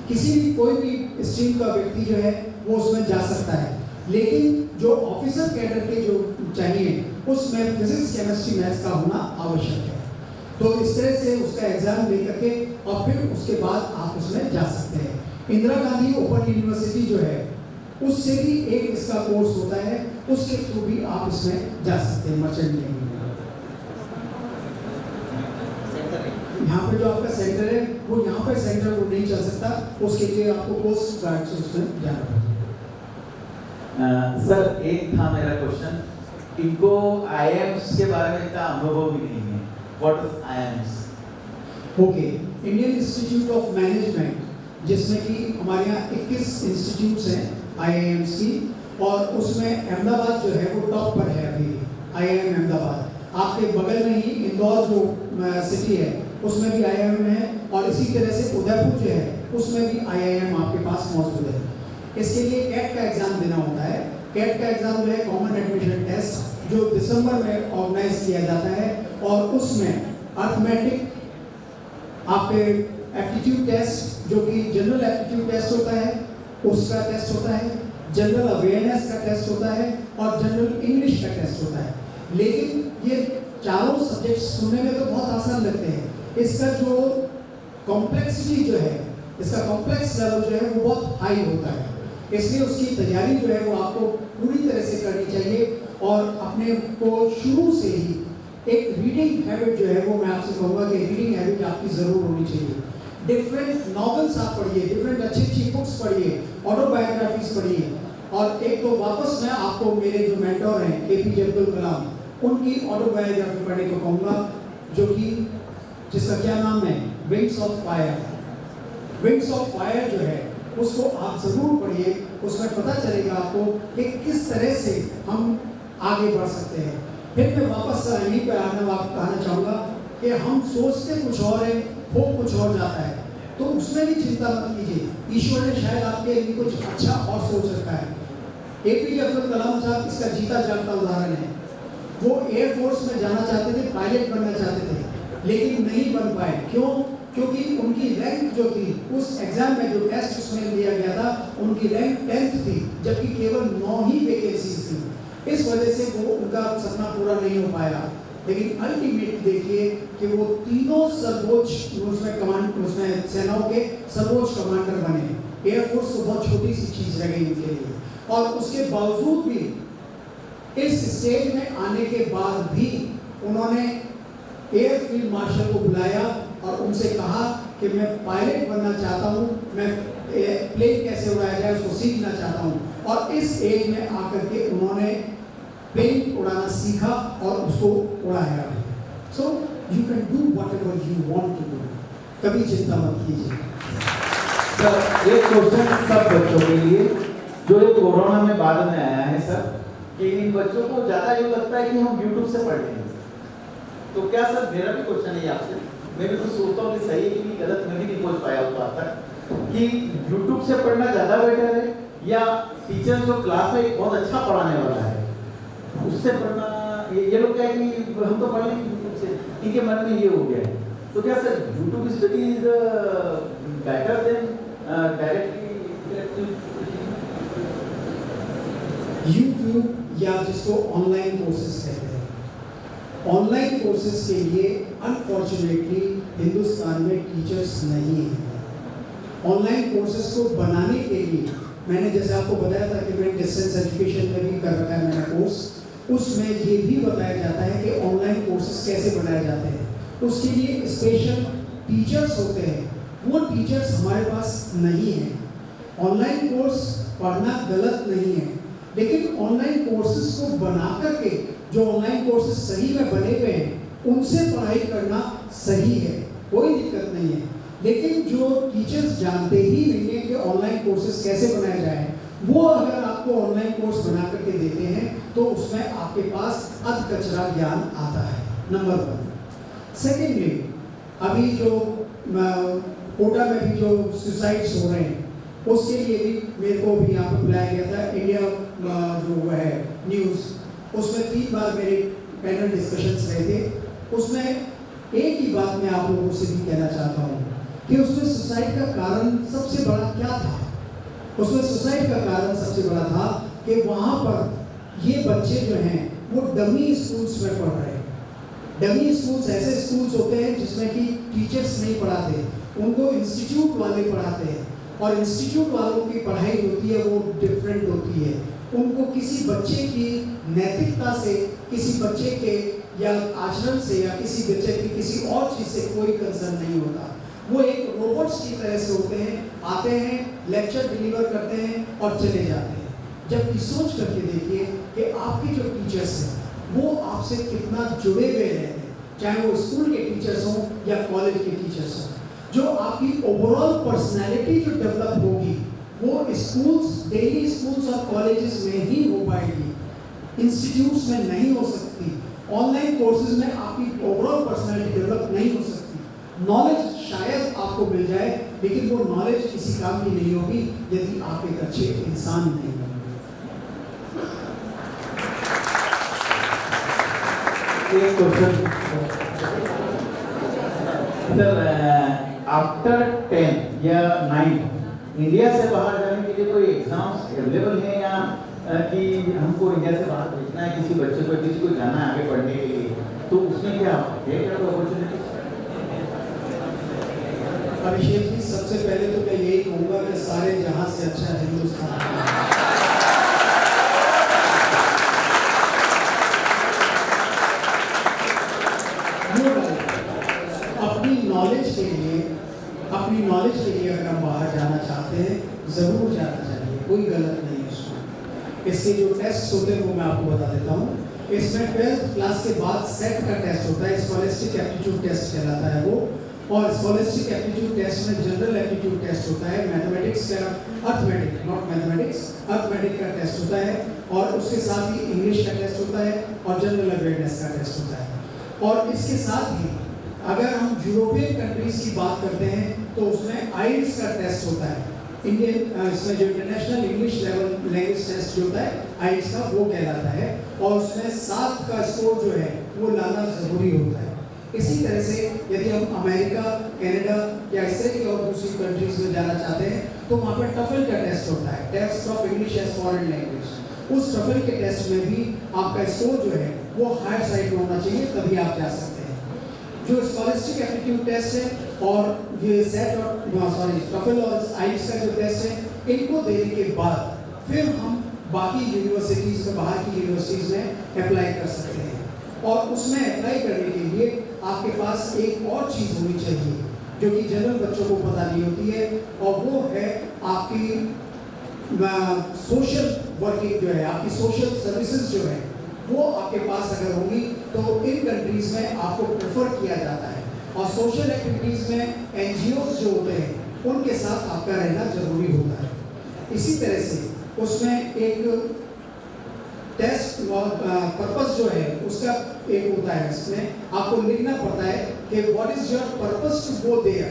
किसी भी कोई भी स्ट्रीम का व्यक्ति जो है वो उसमें जा सकता है। लेकिन जो ऑफिसर कैडर के जो चाहिए उसमें फिजिक्स, केमिस्ट्री, मैथ्स का होना आवश्यक है। तो इस तरह से उसका एग्जाम दे करके और फिर उसके बाद आप उसमें जा सकते हैं। इंदिरा गांधी ओपन यूनिवर्सिटी जो है उससे भी एक इसका कोर्स होता है, उसके थ्रू भी आप इसमें जा सकते हैं। मर्चेंट नेवी यहाँ पे जो आपका सेंटर है वो यहाँ पे सेंटर वो नहीं चल सकता, उसके लिए आपको कोस्ट गार्ड से उसमें जाना पड़ेगा। सर एक था मेरा क्वेश्चन, इनको आईएम्स के बारे में इतना अनुभव भी नहीं है। What is IIMs? Okay, Indian institute of management, जिसमें कि हमारे यहाँ 21 इंस्टीट्यूट्स हैं आईआईएम्स की, और उसमें अहमदाबाद जो है वो टॉप पर है अभी। आईआईएम अहमदाबाद, आपके बगल में ही इंदौर जो सिटी है उसमें भी आईआईएम है, और इसी तरह से उदयपुर जो है उसमें भी आईआईएम आपके पास मौजूद है। इसके लिए कैट का एग्जाम देना होता है। कैट का एग्जाम जो है कॉमन एडमिशन टेस्ट, जो दिसंबर में ऑर्गेनाइज किया जाता है, और उसमें अर्थमेटिक, आपके एप्टीट्यूड टेस्ट जो कि जनरल एप्टीट्यूड टेस्ट होता है उसका टेस्ट होता है, जनरल अवेयरनेस का टेस्ट होता है, और जनरल इंग्लिश का टेस्ट होता है। लेकिन ये चारों सब्जेक्ट सुनने में तो बहुत आसान लगते हैं, इसका जो कॉम्प्लेक्सिटी जो है, इसका कॉम्प्लेक्स लेवल जो है वो बहुत हाई होता है। इसलिए उसकी तैयारी जो है वो आपको पूरी तरह से करनी चाहिए, और अपने को शुरू से ही एक रीडिंग हैबिट जो है वो मैं आपसे कहूँगा कि रीडिंग हैबिट आपकी ज़रूर होनी चाहिए। डिफरेंट नॉवेल्स आप पढ़िए, डिफरेंट अच्छी अच्छी बुक्स पढ़िए, ऑटोबायोग्राफीज पढ़िए, और एक तो वापस मैं आपको मेरे जो मेंटर हैं एपीजे अब्दुल कलाम, उनकी ऑटोबायोग्राफी पढ़ने को कहूँगा, जो कि जिसका क्या नाम है, wings of fire. Wings of fire जो है उसको आप ज़रूर पढ़िए, उसमें पता चलेगा आपको कि किस तरह से हम आगे बढ़ सकते हैं। फिर मैं वापस यहीं पर आना चाहूँगा कि हम सोचते कुछ और है, हो कुछ और जाता है, तो उसमें भी चिंता मत कीजिए, ईश्वर ने शायद आपके लिए कुछ अच्छा और सोच रखा है। एपीजे अब्दुल कलाम साहब इसका जीता जागता उदाहरण है। वो एयरफोर्स में जाना चाहते थे, पायलट बनना चाहते थे, लेकिन नहीं बन पाए। क्यों? क्योंकि उनकी रैंक जो थी उस एग्जाम में, जो टेस्ट उसमें लिया गया था, उनकी रैंक 10th थी, जबकि केवल 9 ही वैकेंसीज थी। इस वजह से वो उनका सपना पूरा नहीं हो पाया। लेकिन अल्टीमेटली देखिए कि वो तीनों सर्वोच्च उसमें सेनाओं के सर्वोच्च कमांडर बने। एयरफोर्स तो बहुत छोटी सी चीज़ रह गई उनके लिए, और उसके बावजूद भी इस स्टेज में आने के बाद भी उन्होंने एयर फील्ड मार्शल को बुलाया और उनसे कहा कि मैं पायलट बनना चाहता हूँ, मैं प्लेन कैसे उड़ाया जाए उसको सीखना चाहता हूँ, और इस एज में आकर के उन्होंने प्लेन उड़ाना सीखा और उसको उड़ाया। So you can do whatever you want to do, कभी चिंता मत कीजिए। सर एक क्वेश्चन सब बच्चों के लिए, जो ये कोरोना में बाद में आया है सर, कि इन बच्चों को ज़्यादा यूँ लगता है कि हम यूट्यूब से पढ़ लेंगे, तो क्या सर, मेरा भी क्वेश्चन है आपसे, मैं भी कुछ सोचता हूँ कि सही है कि गलत, मैं भी नहीं पहुँच पाया उस बात तक, कि यूट्यूब से पढ़ना ज़्यादा बेटर है या टीचर जो क्लास में बहुत अच्छा पढ़ाने वाला है उससे पढ़ना? ये लोग क्या है कि हम to पढ़ लेंगे यूट्यूब से, इनके मन में ये हो गया है। तो क्या sir YouTube study is better than directly YouTube, या जिसको ऑनलाइन कोर्सेज कहते हैं? ऑनलाइन कोर्सेज के लिए अनफॉर्चुनेटली हिंदुस्तान में टीचर्स नहीं हैं। ऑनलाइन कोर्सेज को बनाने के लिए मैंने जैसे आपको बताया था कि मैं डिस्टेंस एजुकेशन में भी कर रखा है मेरा कोर्स, उसमें ये भी बताया जाता है कि ऑनलाइन कोर्सेज कैसे बनाए जाते हैं। उसके लिए स्पेशल टीचर्स होते हैं, वो टीचर्स हमारे पास नहीं हैं। ऑनलाइन कोर्स पढ़ना गलत नहीं है, लेकिन ऑनलाइन कोर्सेज को बना करके जो ऑनलाइन कोर्सेज सही में बने हुए हैं उनसे पढ़ाई करना सही है, कोई दिक्कत नहीं है। लेकिन जो टीचर्स जानते ही नहीं है कि ऑनलाइन कोर्सेज कैसे बनाए जाए, वो अगर आपको ऑनलाइन कोर्स बना करके देते हैं तो उसमें आपके पास अध कचरा ज्ञान आता है, नंबर 1। सेकेंडली, अभी जो कोटा में भी जो सुसाइड्स हो रहे हैं उसके लिए भी मेरे को भी यहाँ पर बुलाया गया था। इंडिया जो है न्यूज़, उसमें 3 बार मेरे पैनल डिस्कशंस रहे थे। उसमें एक ही बात मैं आप लोगों से भी कहना चाहता हूँ कि उसमें सुसाइड का कारण सबसे बड़ा क्या था। उसमें सुसाइड का कारण सबसे बड़ा था कि वहाँ पर ये बच्चे जो हैं वो डमी स्कूल्स में पढ़ रहे हैं। डमी स्कूल्स ऐसे स्कूल्स होते हैं जिसमें कि टीचर्स नहीं पढ़ाते, उनको इंस्टीट्यूट वाले पढ़ाते हैं, और इंस्टीट्यूट वालों की पढ़ाई होती है वो डिफरेंट होती है। उनको किसी बच्चे की नैतिकता से, किसी बच्चे के या आचरण से, या किसी बच्चे की किसी और चीज़ से कोई कंसर्न नहीं होता। वो एक रोबोट्स की तरह से होते हैं, आते हैं, लेक्चर डिलीवर करते हैं और चले जाते हैं। जबकि सोच करके देखिए कि आपके जो टीचर्स हैं वो आपसे कितना जुड़े हुए रहते हैं, चाहे वो स्कूल के टीचर्स हों या कॉलेज के टीचर्स हों। जो आपकी ओवरऑल पर्सनैलिटी जो डेवलप होगी वो स्कूल्स, डेली स्कूल्स और कॉलेजेस में ही हो पाएगी, इंस्टीट्यूट्स में नहीं हो सकती। ऑनलाइन कोर्सेज में आपकी ओवरऑल पर्सनैलिटी डेवलप नहीं हो सकती। नॉलेज शायद आपको मिल जाए, लेकिन वो नॉलेज किसी काम की नहीं होगी यदि आप एक अच्छे इंसान नहीं होंगे। एक क्वेश्चन सर, आफ्टर 10 या 9 इंडिया से बाहर जाने के लिए कोई एग्जाम्स अवेलेबल हैं, या कि हमको इंडिया से बाहर भेजना है किसी बच्चे को, किसी को जाना है आगे पढ़ने के लिए, तो उसमें क्या है, क्या अपॉर्चुनिटी? अभिषेक जी, सबसे पहले तो मैं यही कहूँगा कि सारे जहाँ से अच्छा हिंदुस्तान। अपनी नॉलेज के लिए अगर हम बाहर जाना चाहते हैं ज़रूर जाना चाहिए, कोई गलत नहीं है उसमें। इसके जो टेस्ट होते हैं वो मैं आपको बता देता हूँ। इसमें 12th क्लास के बाद सेट का टेस्ट होता है, स्कॉलस्टिक एप्टीट्यूड टेस्ट कहलाता है वो। और स्कॉलस्टिक एप्टीट्यूड टेस्ट में जनरल एप्टीट्यूड टेस्ट होता है, मैथमेटिक्स का, अर्थमेटिक नॉट मैथमेटिक्स, अर्थमेटिक का टेस्ट होता है, और उसके साथ ही इंग्लिश का टेस्ट होता है और जनरल अवेयरनेस का टेस्ट होता है। और इसके साथ ही अगर हम यूरोपियन कंट्रीज की बात करते हैं तो उसमें आइल्स का टेस्ट होता है, इंडियन इसमें जो international English level language test जो होता है आइल्स का, वो कहलाता है, और उसमें 7 का स्कोर जो है वो लाना ज़रूरी होता है। इसी तरह से यदि हम अमेरिका, कनाडा या इस तरह की और दूसरी कंट्रीज में जाना चाहते हैं तो वहाँ पर टफल का टेस्ट होता है, test of English as foreign language. उस टफल के टेस्ट में भी आपका स्कोर जो है वो हायर साइड में होना चाहिए, तभी आप जा सकते हैं। जो स्कॉलस्टिक एप्टीट्यूड टेस्ट है और ये सेट और टफल और आइल्स का जो टेस्ट है, इनको देने के बाद फिर हम बाकी यूनिवर्सिटीज़ में, बाहर की यूनिवर्सिटीज़ में अप्लाई कर सकते हैं। और उसमें अप्लाई करने के लिए आपके पास एक और चीज़ होनी चाहिए जो कि जनरल बच्चों को पता नहीं होती है, और वो है आपकी सोशल वर्किंग जो है, आपकी सोशल सर्विसेज जो है वो आपके पास अगर होगी तो इन कंट्रीज़ में आपको प्रेफर किया जाता है। और सोशल एक्टिविटीज़ में NGOs जो होते हैं उनके साथ आपका रहना जरूरी होता है। इसी तरह से उसमें एक टेस्ट पर्पस जो है उसका एक होता है, इसमें आपको लिखना पड़ता है कि what is your purpose to go there.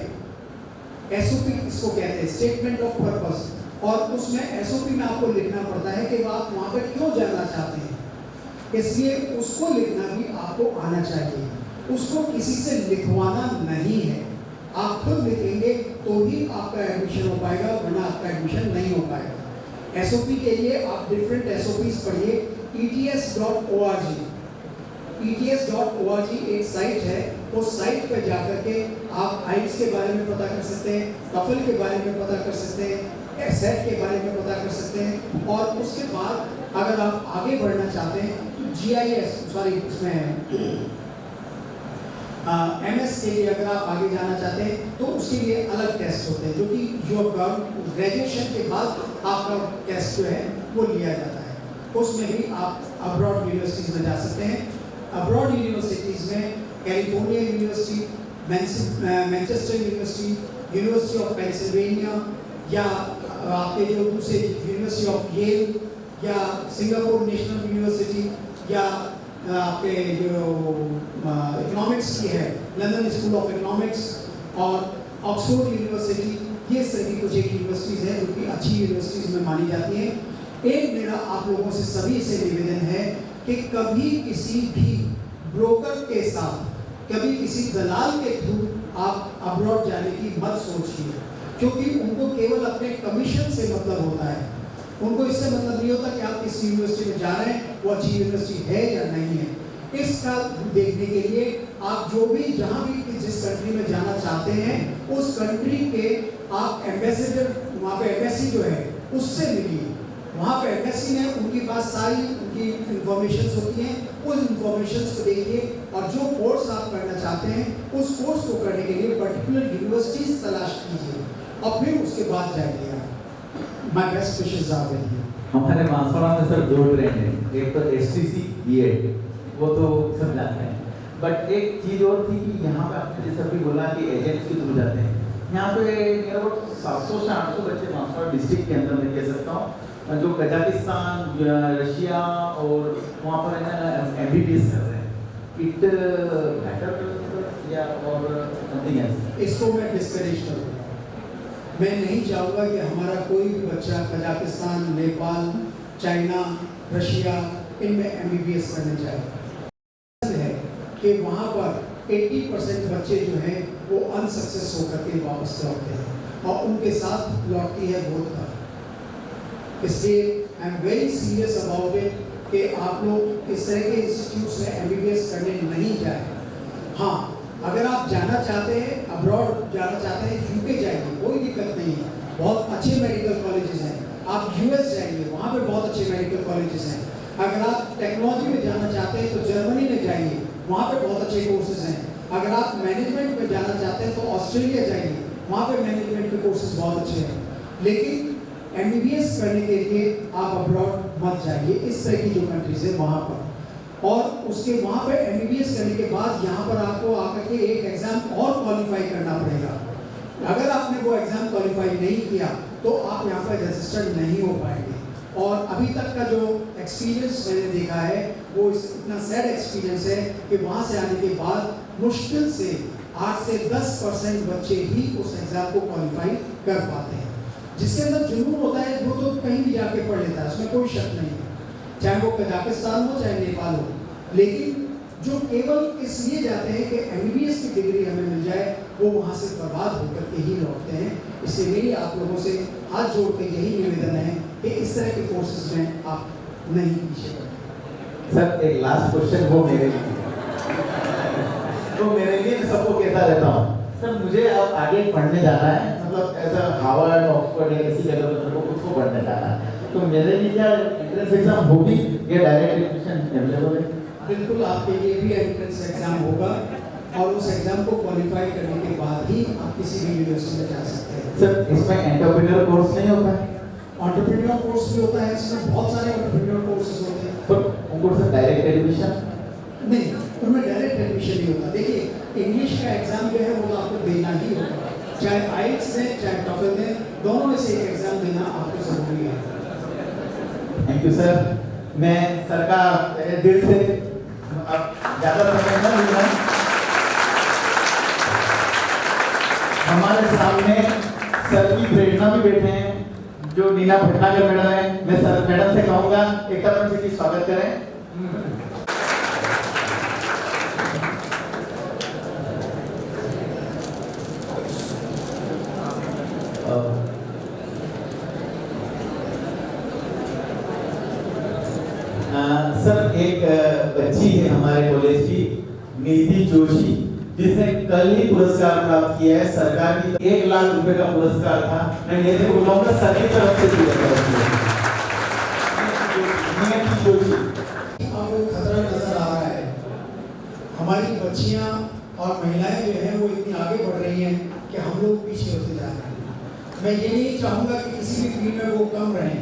SOP इसको कहते हैं, स्टेटमेंट ऑफ पर्पस। और उसमें SOP में आपको लिखना पड़ता है कि आप वहाँ पर क्यों जाना चाहते हैं, इसलिए उसको लिखना भी आपको आना चाहिए। उसको किसी से लिखवाना नहीं है, आप खुद लिखेंगे तो ही आपका एडमिशन हो पाएगा, वरना आपका एडमिशन नहीं हो पाएगा। SOP के लिए आप डिफरेंट SOPs पढ़िए, ETS.org। ETS.org एक साइट है, उस साइट पर जाकर के आप आइल्स के बारे में पता कर सकते हैं, टफल के बारे में पता कर सकते हैं, सेट के बारे में पता कर सकते हैं। और उसके बाद अगर आप आगे बढ़ना चाहते हैं GIS इसमें MS के लिए अगर आप आगे जाना चाहते हैं तो उसके लिए अलग टेस्ट होते हैं, जो कि जो ग्रेजुएशन के बाद आपका टेस्ट जो है वो लिया जाता है। उसमें भी आप अब्रॉड यूनिवर्सिटीज़ में जा सकते हैं। अब्रॉड यूनिवर्सिटीज़ में California university, Manchester university, university of Pennsylvania, या आपके जो दूसरे यूनिवर्सिटी ऑफ येल, या सिंगापुर नेशनल यूनिवर्सिटी, या आपके जो इकोनॉमिक्स की है लंदन स्कूल ऑफ इकोनॉमिक्स, और ऑक्सफोर्ड यूनिवर्सिटी, ये सभी कुछ एक यूनिवर्सिटीज़ हैं जो कि अच्छी यूनिवर्सिटीज़ में मानी जाती हैं। एक मेरा आप लोगों से सभी से निवेदन है कि कभी किसी भी ब्रोकर के साथ कभी किसी दलाल के थ्रू आप अब्रॉड जाने की मत सोचिए, क्योंकि उनको केवल अपने कमीशन से मतलब होता है। उनको इससे मतलब नहीं होता कि आप किस यूनिवर्सिटी में जा रहे हैं वो अच्छी यूनिवर्सिटी है या नहीं है। इसका देखने के लिए आप जो भी जहाँ भी जिस कंट्री में जाना चाहते हैं उस कंट्री के आप एम्बेसडर, वहाँ पे एम्बेसी जो है उससे मिलिए। वहाँ पे एम्बेसी में उनके पास सारी उनकी इंफॉर्मेशन होती हैं, उस इंफॉर्मेशन को देखिए और जो कोर्स आप करना चाहते हैं उस कोर्स को करने के लिए पर्टिकुलर यूनिवर्सिटीज तलाश कीजिए और फिर उसके बाद जाइए। My best wishes are with you. हमारे बांसवाड़ा में सर 2 ट्रेंड है, एक तो एसटीसी बीएड, वो तो सब जानते हैं, बट एक चीज़ और थी कि यहाँ पे आपने जैसे अभी बोला कि एजेंट्स के थ्रू जाते हैं। यहाँ पे मेरा वो 700 से 800 बच्चे बांसवाड़ा डिस्ट्रिक्ट के अंदर में कह सकता हूँ जो कजाकिस्तान, रशिया और वहाँ पर है ना MBBS कर रहे हैं। इट बेटर या और समथिंग एल्स? इसको मैं डिस्करेज करूँगा। मैं नहीं चाहूँगा कि हमारा कोई भी बच्चा कजाकिस्तान, नेपाल, चाइना, रशिया इनमें MBBS करने जाए। है कि वहाँ पर 80% बच्चे जो हैं वो अनसक्सेस होकर के वापस लौटते हैं और उनके साथ लौटती है वोट का। इसलिए I am very serious about it कि आप लोग इस तरह के इंस्टीट्यूट्स में MBBS करने नहीं जाए। हाँ, अगर आप जाना चाहते हैं, अब्रॉड जाना चाहते हैं, यूके जाइए, कोई दिक्कत नहीं है, बहुत अच्छे मेडिकल कॉलेजेस हैं। आप US जाइए, वहाँ पे बहुत अच्छे मेडिकल कॉलेजेस हैं। अगर आप टेक्नोलॉजी में जाना चाहते हैं तो जर्मनी में जाइए, वहाँ पे बहुत अच्छे कोर्सेज हैं। अगर आप मैनेजमेंट में जाना चाहते हैं तो ऑस्ट्रेलिया जाइए, वहाँ पे मैनेजमेंट के कोर्सेज बहुत अच्छे हैं। लेकिन MBBS करने के लिए आप अब्रॉड मत जाइए, इस तरह की जो कंट्रीज है वहाँ पर। और उसके वहाँ पे MBBS करने के बाद यहाँ पर आपको आकर के एक एग्ज़ाम और क्वालिफाई करना पड़ेगा। अगर आपने वो एग्ज़ाम क्वालिफाई नहीं किया तो आप यहाँ पर रजिस्टर्ड नहीं हो पाएंगे। और अभी तक का जो एक्सपीरियंस मैंने देखा है वो इतना सैड एक्सपीरियंस है कि वहाँ से आने के बाद मुश्किल से 8 से 10% बच्चे ही उस एग्ज़ाम को क्वालिफाई कर पाते हैं। जिसके अंदर जुनून होता है वो तो कहीं भी जाके पढ़ लेता है, उसमें कोई शक नहीं है, चाहे वो कजाकिस्तान हो चाहे नेपाल हो। लेकिन जो केवल इसलिए जाते हैं कि MBBS की डिग्री हमें मिल जाए, वो वहाँ से बर्बाद होकर के ही लौटते हैं। इसलिए मेरी आप लोगों से हाथ जोड़ के यही निवेदन है कि इस तरह के कोर्सेज में आप नहीं पीछे पड़ें। सर एक लास्ट क्वेश्चन वो मेरे लिए मैं सबको कहता रहता हूँ, सर मुझे अब आगे पढ़ने जाना है, मतलब ऐसा हार्वर्ड, ऑक्सफोर्ड या किसी जगह पर को खुद को पढ़ने जाना है, तो मेरे लिए क्या एंट्रेंस एग्जाम होगी या डायरेक्ट एडमिशन अवेलेबल है? बिल्कुल, आपके लिए भी एंट्रेंस एग्जाम होगा और उस एग्जाम को क्वालिफाई करने के बाद ही आप किसी भी यूनिवर्सिटी में जा सकते हैं। सर इसमें एंटरप्रेन्योर कोर्स नहीं होता है? एंटरप्रेन्योर कोर्स भी होता है, इसमें बहुत सारे एंटरप्रेन्योर कोर्सेज होते हैं। तो उनको सर डायरेक्ट एडमिशन नहीं, उनमें डायरेक्ट एडमिशन नहीं होता। देखिए, इंग्लिश का एग्जाम जो है वो तो आपको देना ही होगा, चाहे IELTS दें चाहे TOEFL दें, दोनों में से एक एग्जाम देना आपको जरूरी है। Thank you sir. मैं सर का दिल से अब ज़्यादा समय न लूँगा। हमारे सामने सर की प्रेरणा भी बैठे हैं जो नीना भटनागर मैडम है। मैं सर मैडम से कहूँगा एक तरह से स्वागत करें। सर एक बच्ची है हमारे कॉलेज की निधि जोशी, जिसने कल ही पुरस्कार प्राप्त किया है सरकार की 1 लाख रुपए का पुरस्कार था। मैं ये से बोलूँगा सर की तरफ से दिया गया। निधि जोशी, आपको खतरा नजर आ रहा है, हमारी बच्चियां और महिलाएं जो हैं वो इतनी आगे बढ़ रही हैं कि हम लोग पीछे होते जा रहे हैं। मैं ये नहीं चाहूँगा कि किसी भी फील्ड में वो कम रहें,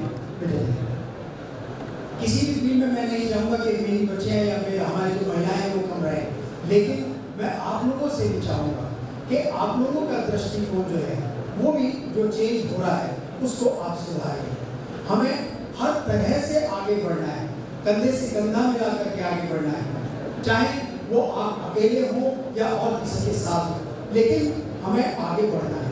किसी भी फील्ड में मैं नहीं चाहूँगा कि मेरी बच्चियाँ या हमारी जो महिलाएं हैं वो कम रहें। लेकिन मैं आप लोगों से भी चाहूँगा कि आप लोगों का दृष्टिकोण जो है वो भी जो चेंज हो रहा है उसको आप सुधारिए। हमें हर तरह से आगे बढ़ना है, कंधे से कंधा मिला करके आगे बढ़ना है, चाहे वो आप अकेले हो या और किसी के साथ हो, लेकिन हमें आगे बढ़ना है।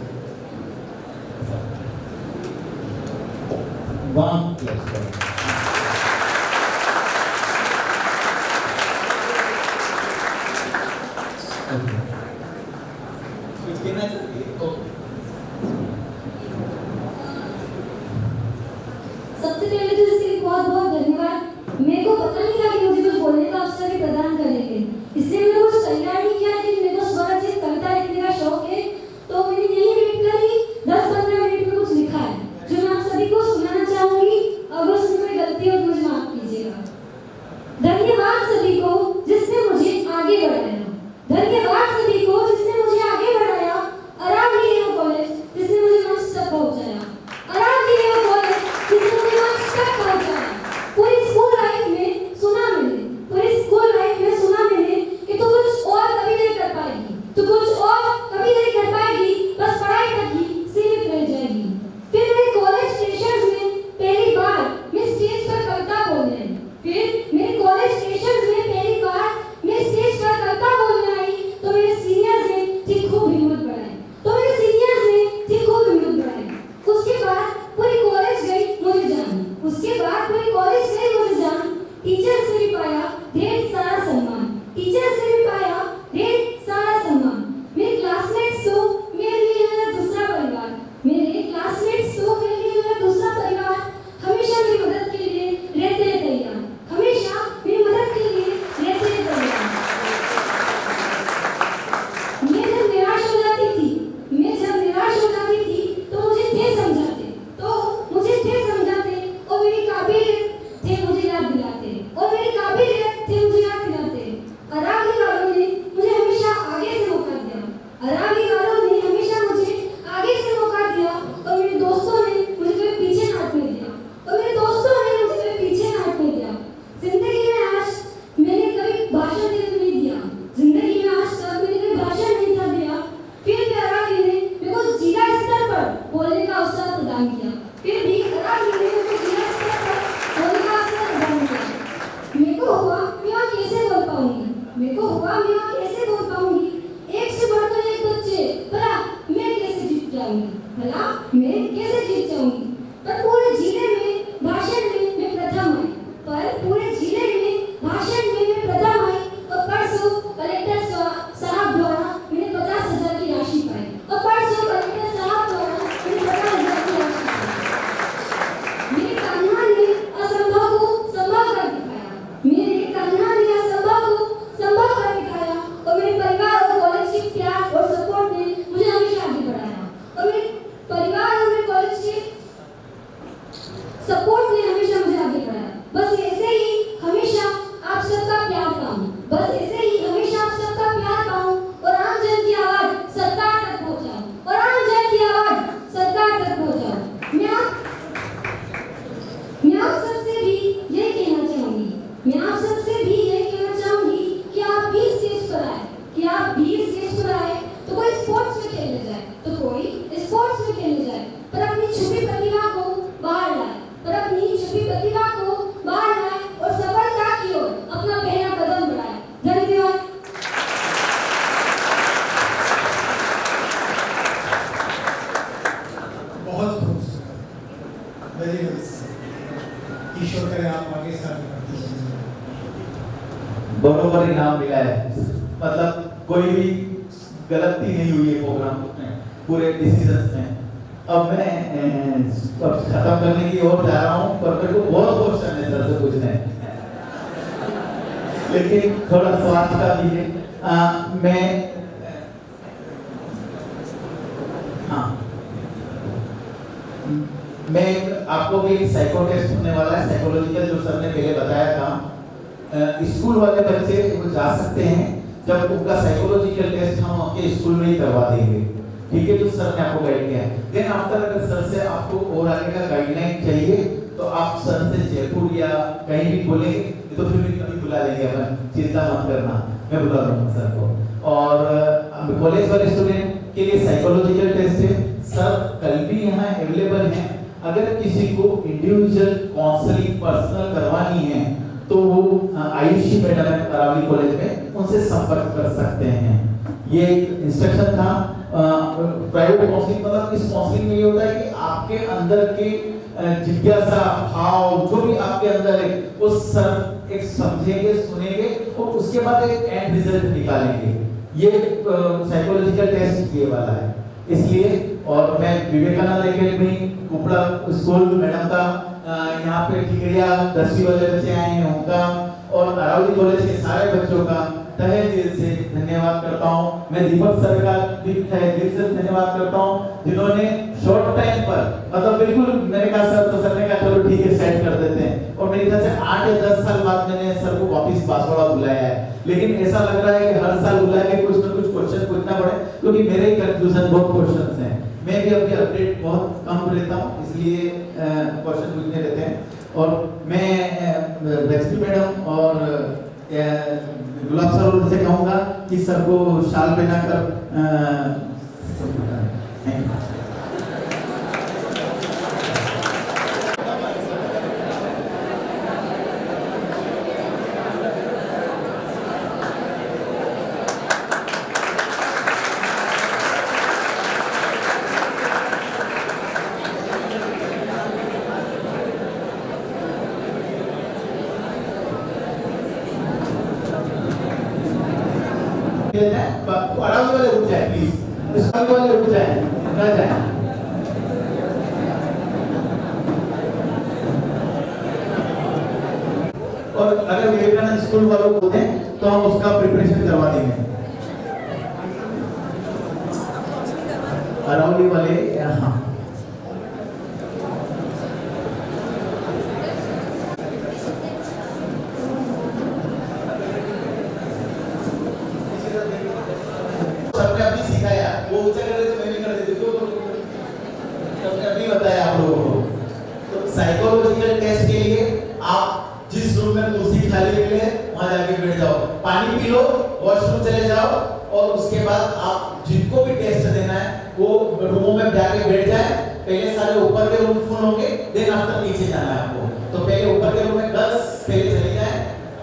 थे और मेरी काबिलियत थी मुझे याद दिलाते। अरावली वालों ने मुझे हमेशा आगे से मौका दिया। अरावली वालों ने हमेशा मुझे आगे से मौका दिया और मेरे दोस्तों ने मुझे कभी पीछे ना हटने दिया और मेरे दोस्तों ने मुझे कभी पीछे ना हटने दिया। जिंदगी में आज मैंने कभी भाषण देने नहीं दिया। जिंदगी में आज तक मैंने कभी भाषण नहीं था दिया। फिर भी अरावली ने मेरे को जिला स्तर पर बोलने का अवसर प्रदान किया। फिर भी अरावली ने मेरे को जिला स्तर पर बोलने का अवसर प्रदान किया। मेरे को हुआ मैं वहाँ कैसे बोल पाऊंगी। मेरे को हुआ मैं वहाँ कैसे बोल पाऊंगी। एक से बढ़कर एक बच्चे, भला मैं कैसे जीत जाऊंगी। भला मैं कैसे जीत जाऊंगी। पर पूरे जिले में भाषण में मैं प्रथम आई। पर पूरे जिले में भाषण में मैं प्रथम आई और परसों कलेक्टर साहब द्वारा मैंने 50,000 की राशि पाई और परसों कलेक्टर साहब द्वारा मैंने 50,000 की राशि पाई। मेरे कान्हा ने असंभव को संभव कर दिखाया। मेरे कान्हा ने असंभव को संभव कर दिखाया और मेरे परिवार और कॉलेज के प्यार और सपोर्ट ने मुझे हमेशा आगे बढ़ाया और मेरे परिवार और मेरे कॉलेज के सपोर्ट ने हमेशा मुझे आगे बढ़ाया। बस ऐसे ही हमेशा आप सबका प्यार पाऊं। बस ऐसे ही हमेशा आप सबका प्यार पाऊं और आम जन की आवाज सरकार तक पहुंचाऊं और आम जन की आवाज सरकार तक पहुंचाऊं। मैं आप सबसे भी यही कहना चाहूंगी। मैं आप सबसे भी यही कहना चाहूंगी कि आप भी स्टेज पर आए, कि आप भी स्टेज पर आए तो कोई स्पोर्ट्स में खेलने जाए, तो कोई स्पोर्ट्स में खेलने जाए, पर अपनी छुपी प्रतिभा को बाहर लाए, पर अपनी छुपी प्रतिभा को बाहर लाए और सफलता की ओर अपना पहला कदम बढ़ाए। धन्यवाद। बहुत खूबसूरत, वेरी नाइस। ईश्वर करे आप आगे से आगे बढ़ते जाइए। बरोबर इनाम मिला है, मतलब कोई भी गलती नहीं हुई है प्रोग्राम में, पूरे डिसीजंस में। अब मैं खत्म करने की ओर जा रहा हूँ, पर मेरे को बहुत क्वेश्चन है सर से पूछने हैं, लेकिन थोड़ा स्वाद का भी है। मैं आपको भी एक साइको टेस्ट होने वाला है, साइकोलॉजिकल, जो सर ने पहले बताया था। स्कूल वाले बच्चे वो जा सकते हैं, जब उनका साइकोलॉजिकल टेस्ट हम आपके स्कूल में ही करवा देंगे, ठीक है, जो सर ने आपको गाइड किया है। देन आफ्टर अगर सर से आपको और आगे का गाइडलाइन चाहिए तो आप सर से जयपुर या कहीं भी बोलेंगे, तो फिर भी कभी बुला लेंगे अपन, चिंता मत करना, मैं बुला लूँगा सर को। और कॉलेज वाले स्टूडेंट के लिए साइकोलॉजिकल टेस्ट है, सर कल भी यहाँ अवेलेबल हैं। अगर किसी को इंडिविजुअल काउंसलिंग पर्सनल करवानी है तो वो आयुषी मैडम है अरावली कॉलेज में, उनसे संपर्क कर सकते हैं। ये एक इंस्ट्रक्शन था। प्राइवेट काउंसलिंग, मतलब इस काउंसलिंग में ये होता है कि आपके अंदर के जिज्ञासा, भाव, जो भी आपके अंदर है वो सर एक समझेंगे, सुनेंगे और उसके बाद एक एंड रिजल्ट निकालेंगे। ये साइकोलॉजिकल टेस्ट ये वाला है, इसलिए। और मैं विवेकानंद एकेडमी कुपड़ा स्कूल मैडम का यहाँ पे ठिकरिया 10वीं वाले बच्चे आए हैं उनका, और अरावली कॉलेज के सारे बच्चों का तहे दिल से धन्यवाद करता हूँ। मैं दीपक सर का भी तहे दिल से धन्यवाद करता हूँ, जिन्होंने शॉर्ट टाइम पर, मतलब बिल्कुल मैंने कहा सर, तो सर ने कहा चलो ठीक है सेट कर देते हैं, और मेरे ख्याल से 8 या 10 साल बाद मैंने सर को वापस बांसवाड़ा बुलाया है। लेकिन ऐसा लग रहा है कि हर साल बुला के कुछ ना कुछ क्वेश्चन पूछना पड़े, क्योंकि मेरे ही कंफ्यूजन बहुत क्वेश्चंस हैं। मैं भी अभी अपडेट बहुत कम रहता हूँ, इसलिए क्वेश्चन पूछने रहते हैं। और मैं रेस्पी मैडम और गुलाब सर से कहूँगा कि सर को शाल पहनाकर अरावली वाले उठ जाए प्लीज, इस वाले उठ जाए, न जाए। और अगर विवेकानंद स्कूल वालों को दें तो हम उसका प्रिपरेशन करवा देंगे। अरावली वाले, हाँ कुर्सी खाली हुई है वहां जाके बैठ जाओ, पानी पी लो, वॉशरूम चले जाओ और उसके बाद आप जिनको भी टेस्ट देना है वो रूमों में जाके बैठ जाए। पहले सारे ऊपर के रूम फुल होंगे, देन आफ्टर नीचे जाना है आपको, तो पहले ऊपर के रूम में गर्ल्स पहले चले जाए,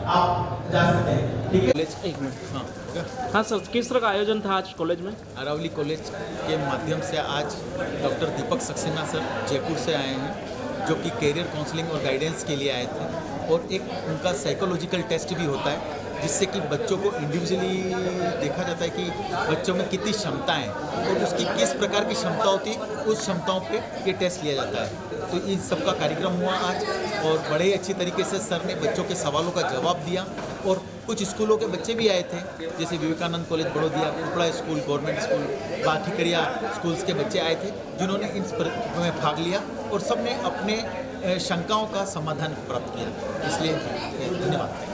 आप जा सकते हैं, ठीक है। एक मिनट, हाँ हो गया। हाँ सर, किस तरह का आयोजन था आज कॉलेज में? अरावली कॉलेज के माध्यम से आज डॉक्टर दीपक सक्सेना सर जयपुर से आए हैं, जो कि कैरियर काउंसलिंग और गाइडेंस के लिए आए थे, और एक उनका साइकोलॉजिकल टेस्ट भी होता है जिससे कि बच्चों को इंडिविजुअली देखा जाता है कि बच्चों में कितनी क्षमता है और उसकी किस प्रकार की क्षमता होती है, उस क्षमताओं पे ये टेस्ट लिया जाता है। तो इन सब का कार्यक्रम हुआ आज और बड़े ही अच्छी तरीके से सर ने बच्चों के सवालों का जवाब दिया, और कुछ स्कूलों के बच्चे भी आए थे, जैसे Vivekananda college Badaudiya, Kupda school, government school, Bathikariya schools के बच्चे आए थे, जिन्होंने इन में भाग लिया और सब ने अपने शंकाओं का समाधान प्राप्त किया। इसलिए धन्यवाद।